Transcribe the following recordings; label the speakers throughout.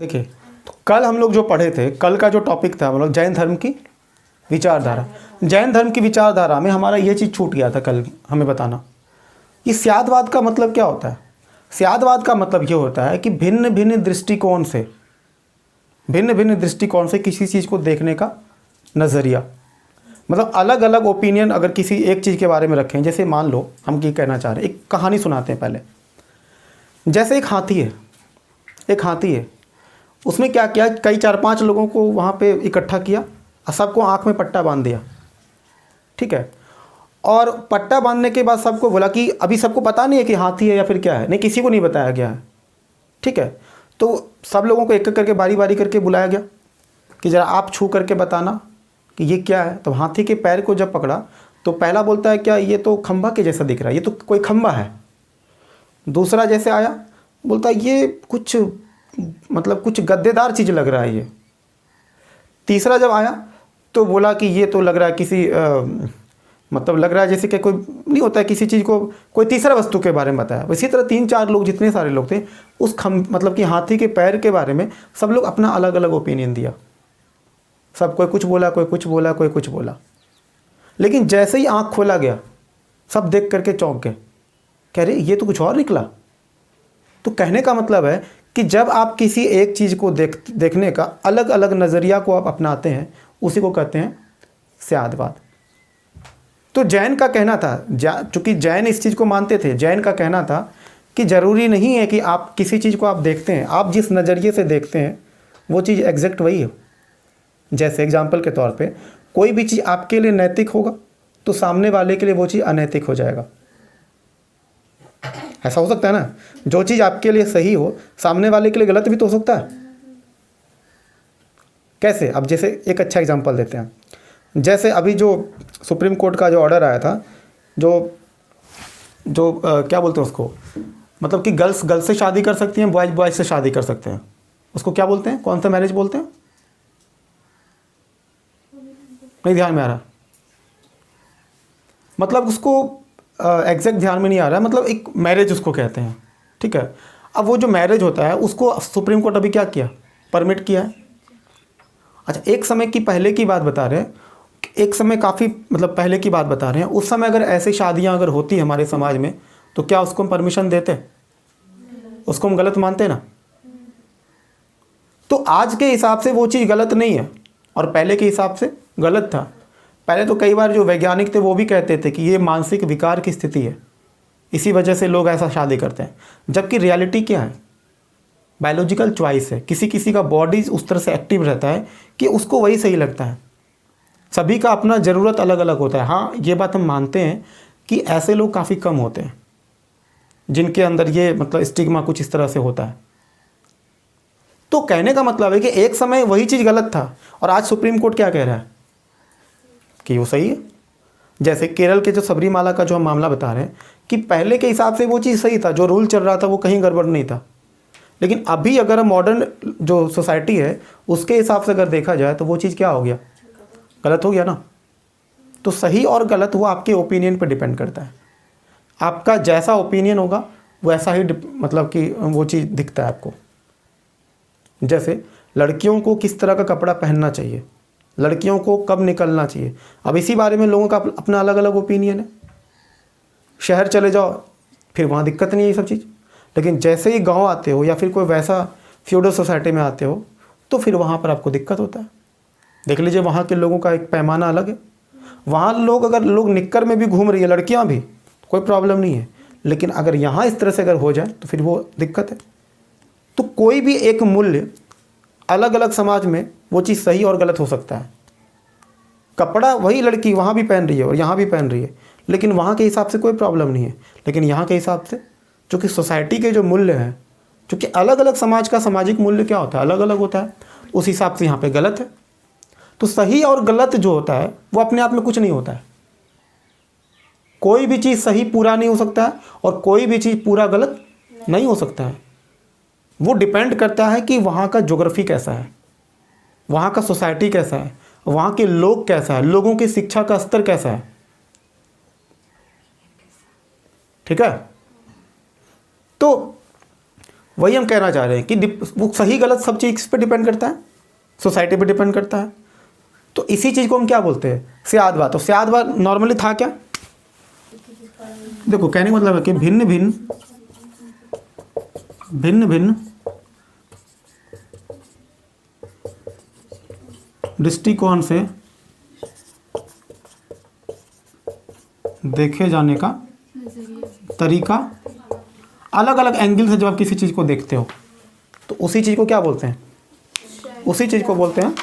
Speaker 1: देखिए, तो कल हम लोग जो पढ़े थे, कल का जो टॉपिक था मतलब जैन धर्म की विचारधारा। जैन धर्म की विचारधारा में हमारा ये चीज़ छूट गया था कल हमें बताना कि स्यादवाद का मतलब क्या होता है। स्यादवाद का मतलब ये होता है कि भिन्न भिन्न दृष्टिकोण से किसी चीज़ को देखने का नज़रिया, मतलब अलग अलग ओपिनियन अगर किसी एक चीज़ के बारे में रखें। जैसे मान लो हम ये कहना चाह रहे हैं, एक कहानी सुनाते हैं पहले। जैसे एक हाथी है, उसने क्या किया, कई 4-5 लोगों को वहाँ पे इकट्ठा किया और सबको आँख में पट्टा बांध दिया, ठीक है। और पट्टा बांधने के बाद सबको बोला कि अभी सबको पता नहीं है कि हाथी है या फिर क्या है, नहीं किसी को नहीं बताया गया है, ठीक है। तो सब लोगों को एक एक करके बारी बारी करके बुलाया गया कि ज़रा आप छू करके बताना कि ये क्या है। तो हाथी के पैर को जब पकड़ा तो पहला बोलता है क्या ये तो खंभा के जैसा दिख रहा है, ये तो कोई खंभा है। दूसरा जैसे आया बोलता है ये कुछ मतलब कुछ गद्देदार चीज़ लग रहा है ये। तीसरा जब आया तो बोला कि ये तो लग रहा है किसी मतलब लग रहा है जैसे कि कोई नहीं होता है किसी चीज़ को कोई तीसरा वस्तु के बारे में बताया। इसी तरह 3-4 लोग जितने सारे लोग थे उस मतलब कि हाथी के पैर के बारे में सब लोग अपना अलग अलग ओपिनियन दिया। सब कोई कुछ बोला, कोई कुछ बोला, कोई कुछ बोला। लेकिन जैसे ही आँख खोला गया सब देख करके चौंक गए, कह रहे ये तो कुछ और निकला। तो कहने का मतलब है कि जब आप किसी एक चीज़ को देखने का अलग अलग नज़रिया को आप अपनाते हैं उसी को कहते हैं स्यादवाद। तो जैन का कहना था, चूँकि जैन इस चीज़ को मानते थे, जैन का कहना था कि ज़रूरी नहीं है कि आप किसी चीज़ को आप देखते हैं, आप जिस नज़रिए से देखते हैं वो चीज़ एग्जैक्ट वही है। जैसे एग्जाम्पल के तौर पे कोई भी चीज़ आपके लिए नैतिक होगा तो सामने वाले के लिए वो चीज़ अनैतिक हो जाएगा। ऐसा हो सकता है ना, जो चीज़ आपके लिए सही हो सामने वाले के लिए गलत भी तो हो सकता है। कैसे? अब जैसे एक अच्छा एग्जांपल देते हैं। जैसे अभी जो सुप्रीम कोर्ट का जो ऑर्डर आया था, जो क्या बोलते हैं उसको, मतलब कि गर्ल्स से शादी कर सकती हैं, बॉयज़ से शादी कर सकते हैं। उसको क्या बोलते हैं, कौन सा मैरिज बोलते हैं? नहीं ध्यान में आ रहा, मतलब उसको एग्जैक्ट ध्यान में नहीं आ रहा है, मतलब एक मैरिज उसको कहते हैं, ठीक है। अब वो जो मैरिज होता है उसको सुप्रीम कोर्ट अभी क्या किया, परमिट किया है। अच्छा, एक समय की पहले की बात बता रहे हैं, एक समय काफ़ी मतलब पहले की बात बता रहे हैं, उस समय अगर ऐसी शादियां अगर होती हमारे समाज में तो क्या उसको हम परमिशन देते, उसको हम गलत मानते ना। तो आज के हिसाब से वो चीज़ गलत नहीं है और पहले के हिसाब से गलत था। पहले तो कई बार जो वैज्ञानिक थे वो भी कहते थे कि ये मानसिक विकार की स्थिति है, इसी वजह से लोग ऐसा शादी करते हैं। जबकि रियलिटी क्या है, बायोलॉजिकल चॉइस है। किसी किसी का बॉडी उस तरह से एक्टिव रहता है कि उसको वही सही लगता है। सभी का अपना ज़रूरत अलग अलग होता है। हाँ, ये बात हम मानते हैं कि ऐसे लोग काफ़ी कम होते हैं जिनके अंदर ये मतलब स्टिग्मा कुछ इस तरह से होता है। तो कहने का मतलब है कि एक समय वही चीज़ गलत था और आज सुप्रीम कोर्ट क्या कह रहा है कि वो सही है। जैसे केरल के जो सबरीमाला का जो हम मामला बता रहे हैं कि पहले के हिसाब से वो चीज़ सही था, जो रूल चल रहा था वो कहीं गड़बड़ नहीं था। लेकिन अभी अगर मॉडर्न जो सोसाइटी है उसके हिसाब से अगर देखा जाए तो वो चीज़ क्या हो गया, गलत हो गया ना। तो सही और गलत वो आपके ओपिनियन पर डिपेंड करता है। आपका जैसा ओपिनियन होगा वैसा ही मतलब कि वो चीज़ दिखता है आपको। जैसे लड़कियों को किस तरह का कपड़ा पहनना चाहिए, लड़कियों को कब निकलना चाहिए, अब इसी बारे में लोगों का अपना अलग अलग ओपिनियन है। शहर चले जाओ फिर वहाँ दिक्कत नहीं है ये सब चीज़, लेकिन जैसे ही गांव आते हो या फिर कोई वैसा फ्यूडल सोसाइटी में आते हो तो फिर वहाँ पर आपको दिक्कत होता है। देख लीजिए वहाँ के लोगों का एक पैमाना अलग है। वहाँ लोग अगर लोग निक्कर में भी घूम रही है, लड़कियाँ भी, कोई प्रॉब्लम नहीं है। लेकिन अगर यहाँ इस तरह से अगर हो जाए तो फिर वो दिक्कत है। तो कोई भी एक मूल्य अलग अलग समाज में वो चीज़ सही और गलत हो सकता है। कपड़ा वही लड़की वहाँ भी पहन रही है और यहाँ भी पहन रही है, लेकिन वहाँ के हिसाब से कोई प्रॉब्लम नहीं है। लेकिन यहाँ के हिसाब से चूँकि सोसाइटी के जो मूल्य हैं, चूँकि अलग अलग समाज का सामाजिक मूल्य क्या होता है, अलग अलग होता है, उस हिसाब से यहाँ पे गलत है। तो सही और गलत जो होता है वो अपने आप में कुछ नहीं होता है। कोई भी चीज़ सही पूरा नहीं हो सकता है और कोई भी चीज़ पूरा गलत नहीं हो सकता है। वो डिपेंड करता है कि वहाँ का ज्योग्राफी कैसा है, वहाँ का सोसाइटी कैसा है, वहाँ के लोग कैसा है, लोगों की शिक्षा का स्तर कैसा है, ठीक है। तो वही हम कहना चाह रहे हैं कि वो सही गलत सब चीज़ पे डिपेंड करता है, सोसाइटी पे डिपेंड करता है। तो इसी चीज़ को हम क्या बोलते हैं, सियादवाद। तो सियादवाद नॉर्मली था क्या, देखो कहने का मतलब है कि भिन्न भिन्न दृष्टिकोण से देखे जाने का तरीका, अलग अलग एंगल से जब आप किसी चीज़ को देखते हो तो उसी चीज़ को क्या बोलते हैं, उसी चीज़ को बोलते हैं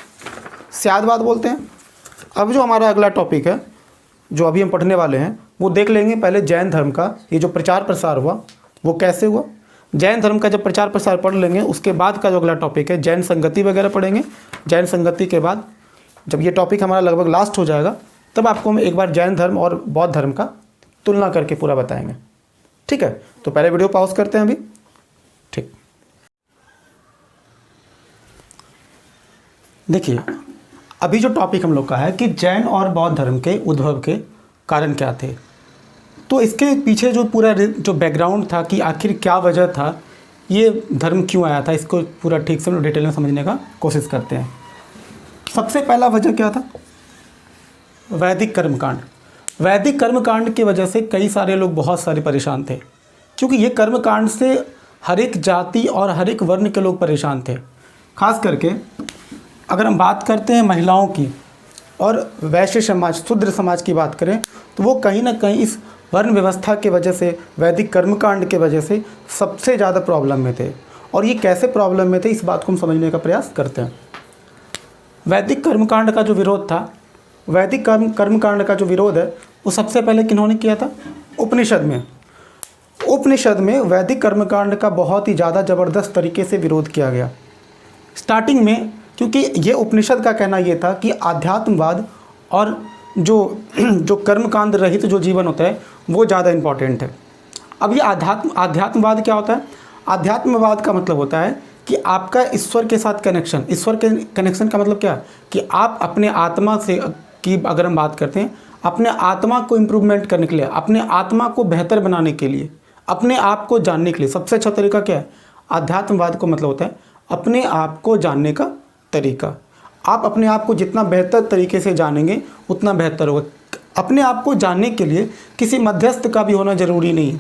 Speaker 1: सियादवाद बोलते हैं। अब जो हमारा अगला टॉपिक है जो अभी हम पढ़ने वाले हैं वो देख लेंगे। पहले जैन धर्म का ये जो प्रचार प्रसार हुआ वो कैसे हुआ, जैन धर्म का जब प्रचार प्रसार पढ़ लेंगे उसके बाद का जो अगला टॉपिक है जैन संगति वगैरह पढ़ेंगे। जैन संगति के बाद जब ये टॉपिक हमारा लगभग लास्ट हो जाएगा तब आपको हम एक बार जैन धर्म और बौद्ध धर्म का तुलना करके पूरा बताएंगे, ठीक है। तो पहले वीडियो पॉज करते हैं अभी, ठीक। देखिए अभी जो टॉपिक हम लोग का है कि जैन और बौद्ध धर्म के उद्भव के कारण क्या थे, तो इसके पीछे जो पूरा जो बैकग्राउंड था कि आखिर क्या वजह था, ये धर्म क्यों आया था, इसको पूरा ठीक से डिटेल में समझने का कोशिश करते हैं। सबसे पहला वजह क्या था, वैदिक कर्मकांड। वैदिक कर्मकांड की वजह से कई सारे लोग बहुत सारे परेशान थे, क्योंकि ये कर्मकांड से हर एक जाति और हर एक वर्ण के लोग परेशान थे। खास करके अगर हम बात करते हैं महिलाओं की और वैश्य समाज, शूद्र समाज की बात करें तो वो कहीं ना कहीं इस वर्ण व्यवस्था के वजह से, वैदिक कर्मकांड के वजह से सबसे ज़्यादा प्रॉब्लम में थे। और ये कैसे प्रॉब्लम में थे इस बात को हम समझने का प्रयास करते हैं। वैदिक कर्मकांड का जो विरोध था, वैदिक कर्मकांड का जो विरोध है वो सबसे पहले किन्होंने किया था, उपनिषद में। उपनिषद में वैदिक कर्मकांड का बहुत ही ज़्यादा ज़बरदस्त तरीके से विरोध किया गया स्टार्टिंग में, क्योंकि ये उपनिषद का कहना ये था कि आध्यात्मवाद और जो कर्मकांड रहित जो जीवन होता है वो ज़्यादा इम्पॉर्टेंट है। अब ये आध्यात्मवाद क्या होता है, आध्यात्मवाद का मतलब होता है कि आपका ईश्वर के साथ कनेक्शन। ईश्वर के कनेक्शन का मतलब क्या, कि आप अपने आत्मा से की अगर हम बात करते हैं, अपने आत्मा को इम्प्रूवमेंट करने के लिए, अपने आत्मा को बेहतर बनाने के लिए, अपने आप को जानने के लिए सबसे अच्छा तरीका क्या है, आध्यात्मवाद को मतलब होता है अपने आप को जानने का तरीका। आप अपने आप को जितना बेहतर तरीके से जानेंगे उतना बेहतर होगा। अपने आप को जानने के लिए किसी मध्यस्थ का भी होना ज़रूरी नहीं है।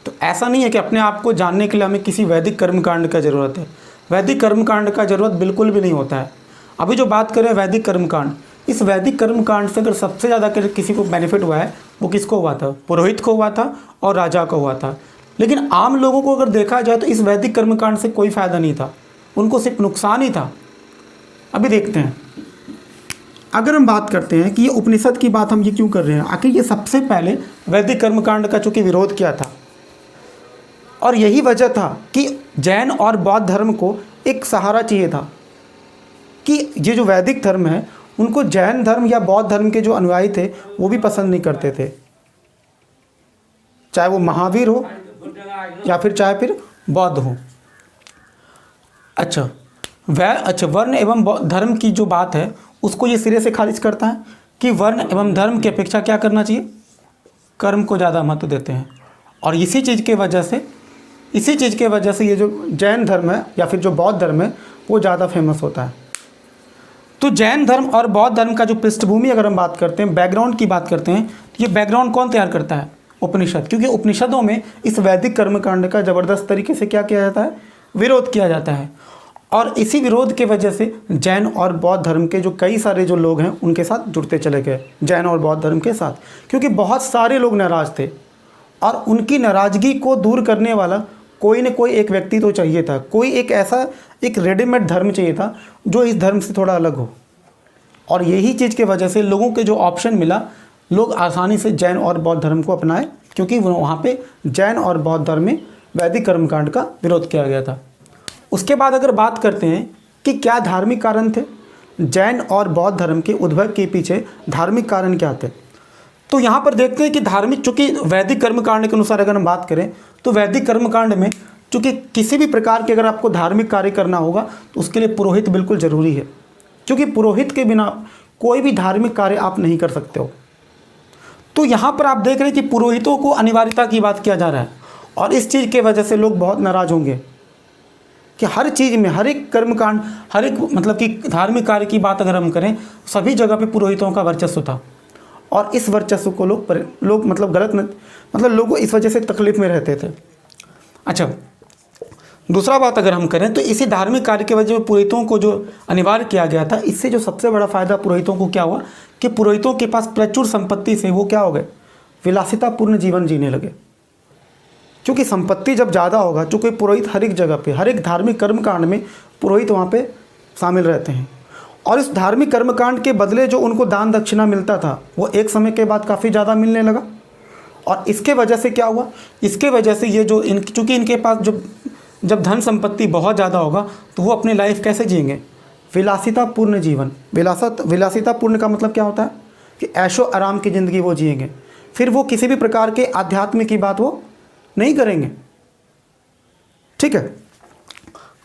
Speaker 1: तो ऐसा नहीं है कि अपने आप को जानने के लिए हमें किसी वैदिक कर्मकांड का ज़रूरत है। वैदिक कर्मकांड का ज़रूरत बिल्कुल भी नहीं होता है। अभी जो बात करें वैदिक कर्मकांड, इस वैदिक कर्मकांड से अगर सबसे ज़्यादा किसी को बेनिफिट हुआ है वो किसको हुआ था, पुरोहित को हुआ था और राजा को हुआ था। लेकिन आम लोगों को अगर देखा जाए तो इस वैदिक कर्मकांड से कोई फ़ायदा नहीं था, उनको सिर्फ नुकसान ही था। अभी देखते हैं, अगर हम बात करते हैं कि ये उपनिषद की बात हम ये क्यों कर रहे हैं, आखिर ये सबसे पहले वैदिक कर्मकांड का चूँकि विरोध किया था और यही वजह था कि जैन और बौद्ध धर्म को एक सहारा चाहिए था कि ये जो वैदिक धर्म है उनको जैन धर्म या बौद्ध धर्म के जो अनुयायी थे वो भी पसंद नहीं करते थे, चाहे वो महावीर हो या फिर बौद्ध हो। अच्छा वर्ण एवं धर्म की जो बात है उसको ये सिरे से खारिज करता है कि वर्ण एवं धर्म की अपेक्षा क्या करना चाहिए, कर्म को ज़्यादा महत्व देते हैं। और इसी चीज़ के वजह से ये जो जैन धर्म है या फिर जो बौद्ध धर्म है वो ज़्यादा फेमस होता है। तो जैन धर्म और बौद्ध धर्म का जो पृष्ठभूमि अगर हम बात करते हैं, बैकग्राउंड की बात करते हैं, तो ये बैकग्राउंड कौन तैयार करता है, उपनिषद। क्योंकि उपनिषदों में इस वैदिक कर्मकांड का ज़बरदस्त तरीके से क्या किया जाता है, विरोध किया जाता है। और इसी विरोध के वजह से जैन और बौद्ध धर्म के जो कई सारे जो लोग हैं उनके साथ जुड़ते चले गए, जैन और बौद्ध धर्म के साथ, क्योंकि बहुत सारे लोग नाराज़ थे और उनकी नाराज़गी को दूर करने वाला कोई न कोई एक व्यक्ति तो चाहिए था, कोई एक ऐसा एक रेडीमेड धर्म चाहिए था जो इस धर्म से थोड़ा अलग हो। और यही चीज़ के वजह से लोगों के जो ऑप्शन मिला, लोग आसानी से जैन और बौद्ध धर्म को अपनाए, क्योंकि वहाँ पे जैन और बौद्ध धर्म में वैदिक कर्मकांड का विरोध किया गया था। उसके बाद अगर बात करते हैं कि क्या धार्मिक कारण थे, जैन और बौद्ध धर्म के उद्भव के पीछे धार्मिक कारण क्या थे, तो यहाँ पर देखते हैं कि धार्मिक, चूँकि वैदिक कर्मकांड के अनुसार अगर हम बात करें तो वैदिक कर्मकांड में चूँकि किसी भी प्रकार के अगर आपको धार्मिक कार्य करना होगा तो उसके लिए पुरोहित बिल्कुल ज़रूरी है, क्योंकि पुरोहित के बिना कोई भी धार्मिक कार्य आप नहीं कर सकते हो। तो यहाँ पर आप देख रहे हैं कि पुरोहितों को अनिवार्यता की बात किया जा रहा है। और इस चीज़ के वजह से लोग बहुत नाराज़ होंगे कि हर चीज़ में, हर एक कर्मकांड, हर एक मतलब कि धार्मिक कार्य की बात अगर हम करें, सभी जगह पे पुरोहितों का वर्चस्व था। और इस वर्चस्व को लोग मतलब गलत मतलब लोग इस वजह से तकलीफ में रहते थे। अच्छा, दूसरा बात अगर हम करें तो इसी धार्मिक कार्य की वजह से पुरोहितों को जो अनिवार्य किया गया था, इससे जो सबसे बड़ा फायदा पुरोहितों को क्या हुआ कि पुरोहितों के पास प्रचुर संपत्ति से वो क्या हो गए, विलासितापूर्ण जीवन जीने लगे। क्योंकि संपत्ति जब ज़्यादा होगा, चूँकि पुरोहित हर एक जगह पे, हर एक धार्मिक कर्मकांड में पुरोहित वहाँ पे शामिल रहते हैं, और इस धार्मिक कर्मकांड के बदले जो उनको दान दक्षिणा मिलता था वो एक समय के बाद काफ़ी ज़्यादा मिलने लगा। और इसके वजह से क्या हुआ, इसके वजह से ये जो चूँकि इनके पास जब धन संपत्ति बहुत ज़्यादा होगा तो वो अपनी लाइफ कैसे जिएंगे, विलासितापूर्ण जीवन। विलासितापूर्ण का मतलब क्या होता है कि ऐशो आराम की ज़िंदगी वो जिएंगे, फिर वो किसी भी प्रकार के आध्यात्म की बात वो नहीं करेंगे। ठीक है।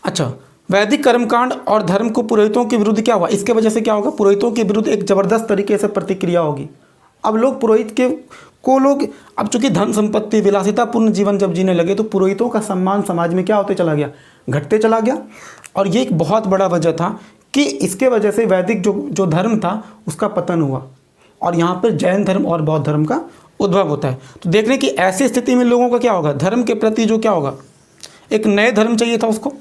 Speaker 1: अच्छा, वैदिक कर्मकांड और धर्म को पुरोहितों के विरुद्ध क्या हुआ, इसके वजह से क्या होगा, पुरोहितों के विरुद्ध एक ज़बरदस्त तरीके से प्रतिक्रिया होगी। अब लोग पुरोहित को लोग अब चूंकि धन संपत्ति विलासितापूर्ण जीवन जब जीने लगे तो पुरोहितों का सम्मान समाज में क्या होते चला गया, घटते चला गया। और ये एक बहुत बड़ा वजह था कि इसके वजह से वैदिक जो धर्म था उसका पतन हुआ, और यहाँ पर जैन धर्म और बौद्ध धर्म का उद्भव होता है। तो देख रहे कि ऐसी स्थिति में लोगों का क्या होगा, धर्म के प्रति जो क्या होगा, एक नए धर्म चाहिए था उसको,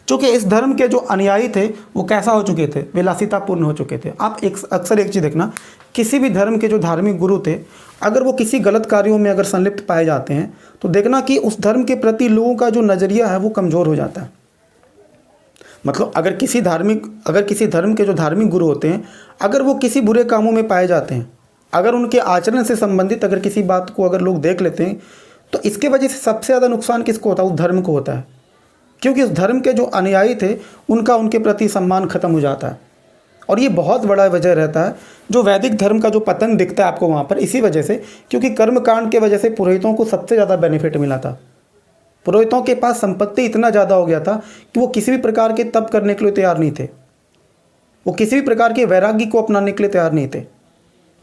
Speaker 1: चूँकि इस धर्म के जो अनुयायी थे वो कैसा हो चुके थे, विलासितापूर्ण हो चुके थे। आप अक्सर एक चीज़ देखना, किसी भी धर्म के जो धार्मिक गुरु थे, अगर वो किसी गलत कार्यों में अगर संलिप्त पाए जाते हैं तो देखना कि उस धर्म के प्रति लोगों का जो नज़रिया है वो कमज़ोर हो जाता है। मतलब अगर किसी धर्म के जो धार्मिक गुरु होते हैं, अगर वो किसी बुरे कामों में पाए जाते हैं, अगर उनके आचरण से संबंधित अगर किसी बात को अगर लोग देख लेते हैं, तो इसके वजह से सबसे ज़्यादा नुकसान किसको होता है, उस धर्म को होता है। क्योंकि उस धर्म के जो अनुयायी थे उनके प्रति सम्मान खत्म हो जाता है। और ये बहुत बड़ा वजह रहता है जो वैदिक धर्म का जो पतन दिखता है आपको वहाँ पर, इसी वजह से, क्योंकि कर्मकांड के वजह से पुरोहितों को सबसे ज़्यादा बेनिफिट मिला था। पुरोहितों के पास संपत्ति इतना ज़्यादा हो गया था कि वो किसी भी प्रकार के तप करने के लिए तैयार नहीं थे, वो किसी भी प्रकार के वैराग्य को अपनाने के लिए तैयार नहीं थे,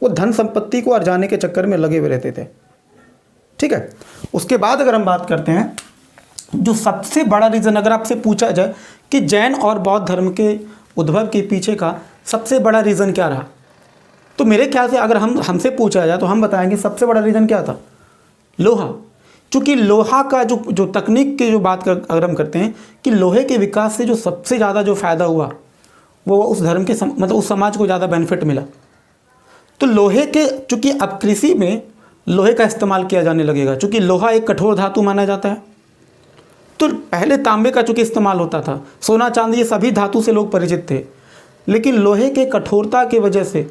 Speaker 1: वो धन संपत्ति को अर्जाने के चक्कर में लगे हुए रहते थे। ठीक है। उसके बाद अगर हम बात करते हैं, जो सबसे बड़ा रीज़न अगर आपसे पूछा जाए कि जैन और बौद्ध धर्म के उद्भव के पीछे का सबसे बड़ा रीज़न क्या रहा, तो मेरे ख्याल से अगर हमसे पूछा जाए तो हम बताएंगे सबसे बड़ा रीज़न क्या था, लोहा। चूँकि लोहा का जो तकनीक की जो बात अगर हम करते हैं कि लोहे के विकास से जो सबसे ज़्यादा जो फ़ायदा हुआ वो उस धर्म के मतलब उस समाज को ज़्यादा बेनिफिट मिला। तो लोहे के, चूँकि अब कृषि में लोहे का इस्तेमाल किया जाने लगेगा, चूँकि लोहा एक कठोर धातु माना जाता है, तो पहले तांबे का चूँकि इस्तेमाल होता था, सोना चांदी ये सभी धातु से लोग परिचित थे, लेकिन लोहे के कठोरता की वजह से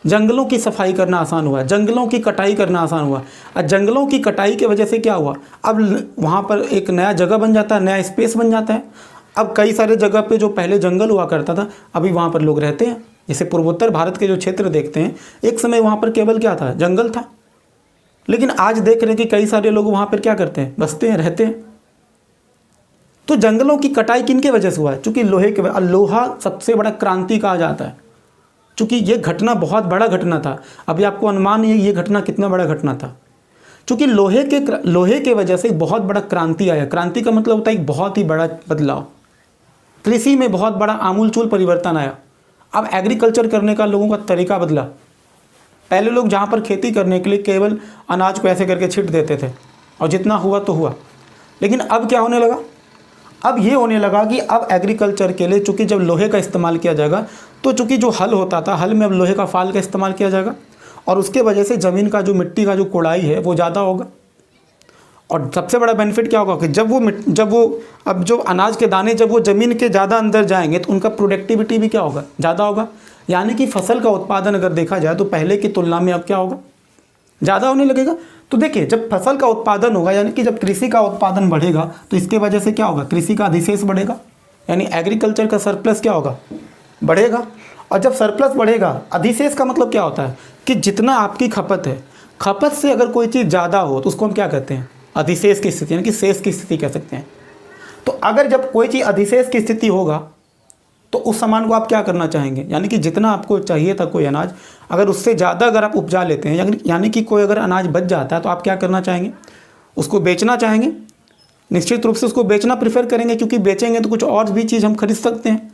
Speaker 1: जंगलों की सफाई करना आसान हुआ, जंगलों की कटाई करना आसान हुआ। और जंगलों की कटाई की वजह से क्या हुआ, अब वहाँ पर एक नया जगह बन जाता है, नया स्पेस बन जाता है। अब कई सारे जगह पे जो पहले जंगल हुआ करता था अभी वहाँ पर लोग रहते हैं। जैसे पूर्वोत्तर भारत के जो क्षेत्र देखते हैं, एक समय वहाँ पर केवल क्या था, जंगल था, लेकिन आज देख रहे हैं कि कई सारे लोग वहाँ पर क्या करते हैं, बसते हैं, रहते हैं। तो जंगलों की कटाई किनके वजह से हुआ है, चूँकि लोहे के लोहा सबसे बड़ा क्रांति कहा जाता है, चूँकि ये घटना बहुत बड़ा घटना था। अभी आपको अनुमान है ये घटना कितना बड़ा घटना था, चूँकि लोहे के वजह से एक बहुत बड़ा क्रांति आया। क्रांति का मतलब होता है एक बहुत ही बड़ा बदलाव, कृषि में बहुत बड़ा आमूलचूल परिवर्तन आया। अब एग्रीकल्चर करने का लोगों का तरीका बदला। पहले लोग जहाँ पर खेती करने के लिए केवल अनाज को ऐसे करके छिट देते थे और जितना हुआ तो हुआ, लेकिन अब क्या होने लगा, अब ये होने लगा कि अब एग्रीकल्चर के लिए चूँकि जब लोहे का इस्तेमाल किया जाएगा, तो चूँकि जो हल होता था, हल में अब लोहे का फाल का इस्तेमाल किया जाएगा, और उसके वजह से ज़मीन का जो मिट्टी का जो कोड़ाई है वो ज़्यादा होगा। और सबसे बड़ा बेनिफिट क्या होगा कि जब अनाज के दाने जब वो ज़मीन के ज़्यादा अंदर जाएंगे तो उनका प्रोडक्टिविटी भी क्या होगा, ज़्यादा होगा। यानी कि फसल का उत्पादन अगर देखा जाए तो पहले की तुलना में अब क्या होगा, ज़्यादा होने लगेगा। तो देखिए, जब फसल का उत्पादन होगा, यानी कि जब कृषि का उत्पादन बढ़ेगा, तो इसके वजह से क्या होगा, कृषि का अधिशेष बढ़ेगा, यानी एग्रीकल्चर का सरप्लस क्या होगा, बढ़ेगा। और जब सरप्लस बढ़ेगा, अधिशेष का मतलब क्या होता है कि जितना आपकी खपत है, खपत से अगर कोई चीज़ ज़्यादा हो तो उसको हम क्या कहते हैं, अधिशेष की स्थिति, यानी कि शेष की स्थिति कह सकते हैं। तो अगर जब कोई चीज़ अधिशेष की स्थिति होगा तो उस सामान को आप क्या करना चाहेंगे, यानी कि जितना आपको चाहिए था कोई अनाज, अगर उससे ज़्यादा अगर आप उपजा लेते हैं, यानी कि कोई अगर अनाज बच जाता है तो आप क्या करना चाहेंगे, उसको बेचना चाहेंगे, निश्चित रूप से उसको बेचना प्रेफर करेंगे, क्योंकि बेचेंगे तो कुछ और भी चीज़ हम खरीद सकते हैं।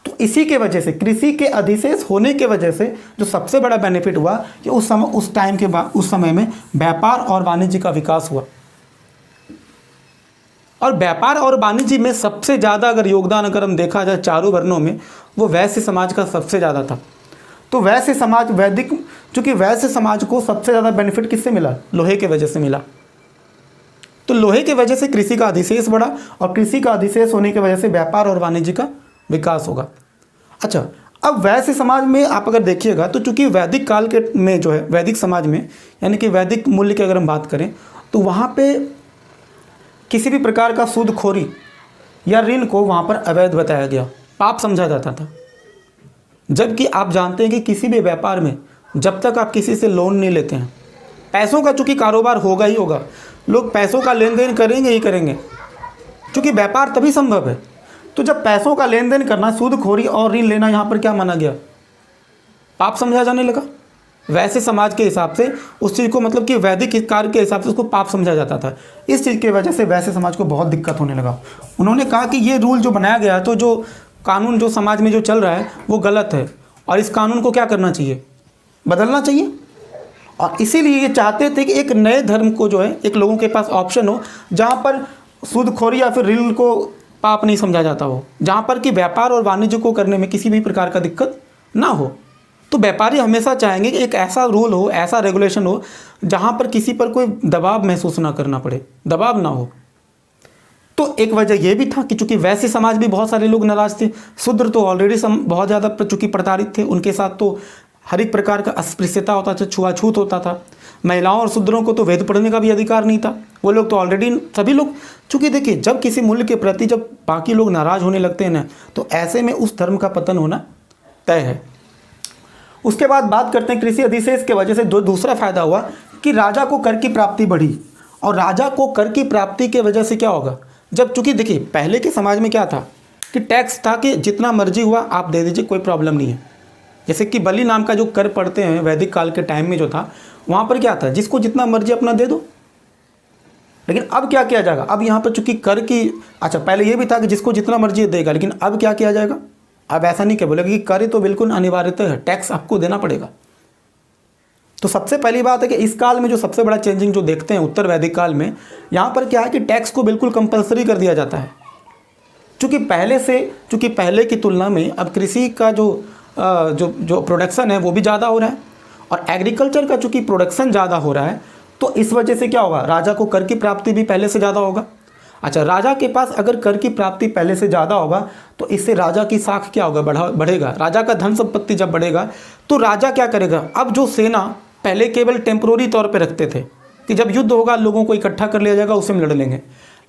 Speaker 1: तो इसी के वजह से, कृषि के अधिशेष होने के वजह से जो सबसे बड़ा बेनिफिट हुआ कि उस टाइम के बाद, उस समय में व्यापार और वाणिज्य का विकास हुआ। और व्यापार और वाणिज्य में सबसे ज़्यादा अगर योगदान अगर हम देखा जाए चारों वर्णों में, वो वैश्य समाज का सबसे ज़्यादा था। तो वैश्य समाज, वैदिक, चूँकि वैश्य समाज को सबसे ज़्यादा बेनिफिट किससे मिला? लोहे के वजह से मिला। तो लोहे के वजह से कृषि का अधिशेष बढ़ा, और कृषि का अधिशेष होने की वजह से व्यापार और वाणिज्य का विकास होगा। अच्छा, अब वैश्य समाज में आप अगर देखिएगा तो चूंकि वैदिक काल के में जो है, वैदिक समाज में, यानी कि वैदिक मूल्य की अगर हम बात करें, तो वहाँ पे किसी भी प्रकार का सूदखोरी या ऋण को वहाँ पर अवैध बताया गया, पाप समझा जाता था। जबकि आप जानते हैं कि किसी भी व्यापार में जब तक आप किसी से लोन नहीं लेते हैं, पैसों का चूँकि कारोबार होगा ही होगा, लोग पैसों का लेन देन करेंगे ही करेंगे, क्योंकि व्यापार तभी संभव है। तो जब पैसों का लेन देन करना, सूदखोरी और ऋण लेना यहाँ पर क्या माना गया? पाप समझा जाने लगा। वैसे समाज के हिसाब से उस चीज़ को, मतलब कि वैदिक कार्य के हिसाब से उसको पाप समझा जाता था। इस चीज़ की वजह से वैसे समाज को बहुत दिक्कत होने लगा। उन्होंने कहा कि ये रूल जो बनाया गया है, तो जो कानून जो समाज में जो चल रहा है वो गलत है, और इस कानून को क्या करना चाहिए? बदलना चाहिए। और इसीलिए ये चाहते थे कि एक नए धर्म को जो है, एक लोगों के पास ऑप्शन हो जहाँ पर सूदखोरी या फिर ऋण को पाप नहीं समझा जाता हो, जहाँ पर कि व्यापार और वाणिज्य को करने में किसी भी प्रकार का दिक्कत ना हो। तो व्यापारी हमेशा चाहेंगे कि एक ऐसा रूल हो, ऐसा रेगुलेशन हो जहाँ पर किसी पर कोई दबाव महसूस ना करना पड़े, दबाव ना हो। तो एक वजह यह भी था कि चूंकि वैश्य समाज भी बहुत सारे लोग नाराज थे, शूद्र तो ऑलरेडी बहुत ज़्यादा चूंकि प्रताड़ित थे, उनके साथ तो हर एक प्रकार का अस्पृश्यता होता था, छुआछूत होता था। महिलाओं और शूद्रों को तो वेद पढ़ने का भी अधिकार नहीं था, वो लोग तो ऑलरेडी, सभी लोग, चूंकि देखिए जब किसी मूल्य के प्रति जब बाकी लोग नाराज होने लगते हैं ना, तो ऐसे में उस धर्म का पतन होना तय है। उसके बाद बात करते हैं कृषि अधिशेष के वजह से जो दूसरा फायदा हुआ कि राजा को कर की प्राप्ति बढ़ी। और राजा को कर की प्राप्ति के वजह से क्या होगा, जब चूंकि देखिए पहले के समाज में क्या था कि टैक्स था कि जितना मर्जी हुआ आप दे दीजिए, कोई प्रॉब्लम नहीं है। जैसे कि बलि नाम का जो कर पड़ते हैं वैदिक काल के टाइम में जो था, वहाँ पर क्या था, जिसको जितना मर्जी अपना दे दो। लेकिन अब क्या किया जाएगा, अब यहाँ पर चूंकि कर की, अच्छा पहले ये भी था कि जिसको जितना मर्जी देगा, लेकिन अब क्या किया जाएगा, अब ऐसा नहीं क्या बोलेगा कि कर तो बिल्कुल अनिवार्यता है, टैक्स आपको देना पड़ेगा। तो सबसे पहली बात है कि इस काल में जो सबसे बड़ा चेंजिंग जो देखते हैं उत्तर वैदिक काल में, यहाँ पर क्या है कि टैक्स को बिल्कुल कंपलसरी कर दिया जाता है। चूँकि पहले की तुलना में अब कृषि का जो प्रोडक्शन है वो भी ज़्यादा हो रहा है, और एग्रीकल्चर का चूँकि प्रोडक्शन ज़्यादा हो रहा है, तो इस वजह से क्या होगा, राजा को कर की प्राप्ति भी पहले से ज़्यादा होगा। अच्छा, राजा के पास अगर कर की प्राप्ति पहले से ज़्यादा होगा तो इससे राजा की साख क्या होगा, बढ़ेगा। राजा का धन संपत्ति जब बढ़ेगा तो राजा क्या करेगा, अब जो सेना पहले केवल टेम्प्रोरी तौर पे रखते थे कि जब युद्ध होगा लोगों को इकट्ठा कर लिया जाएगा, उससे हम लड़ लेंगे,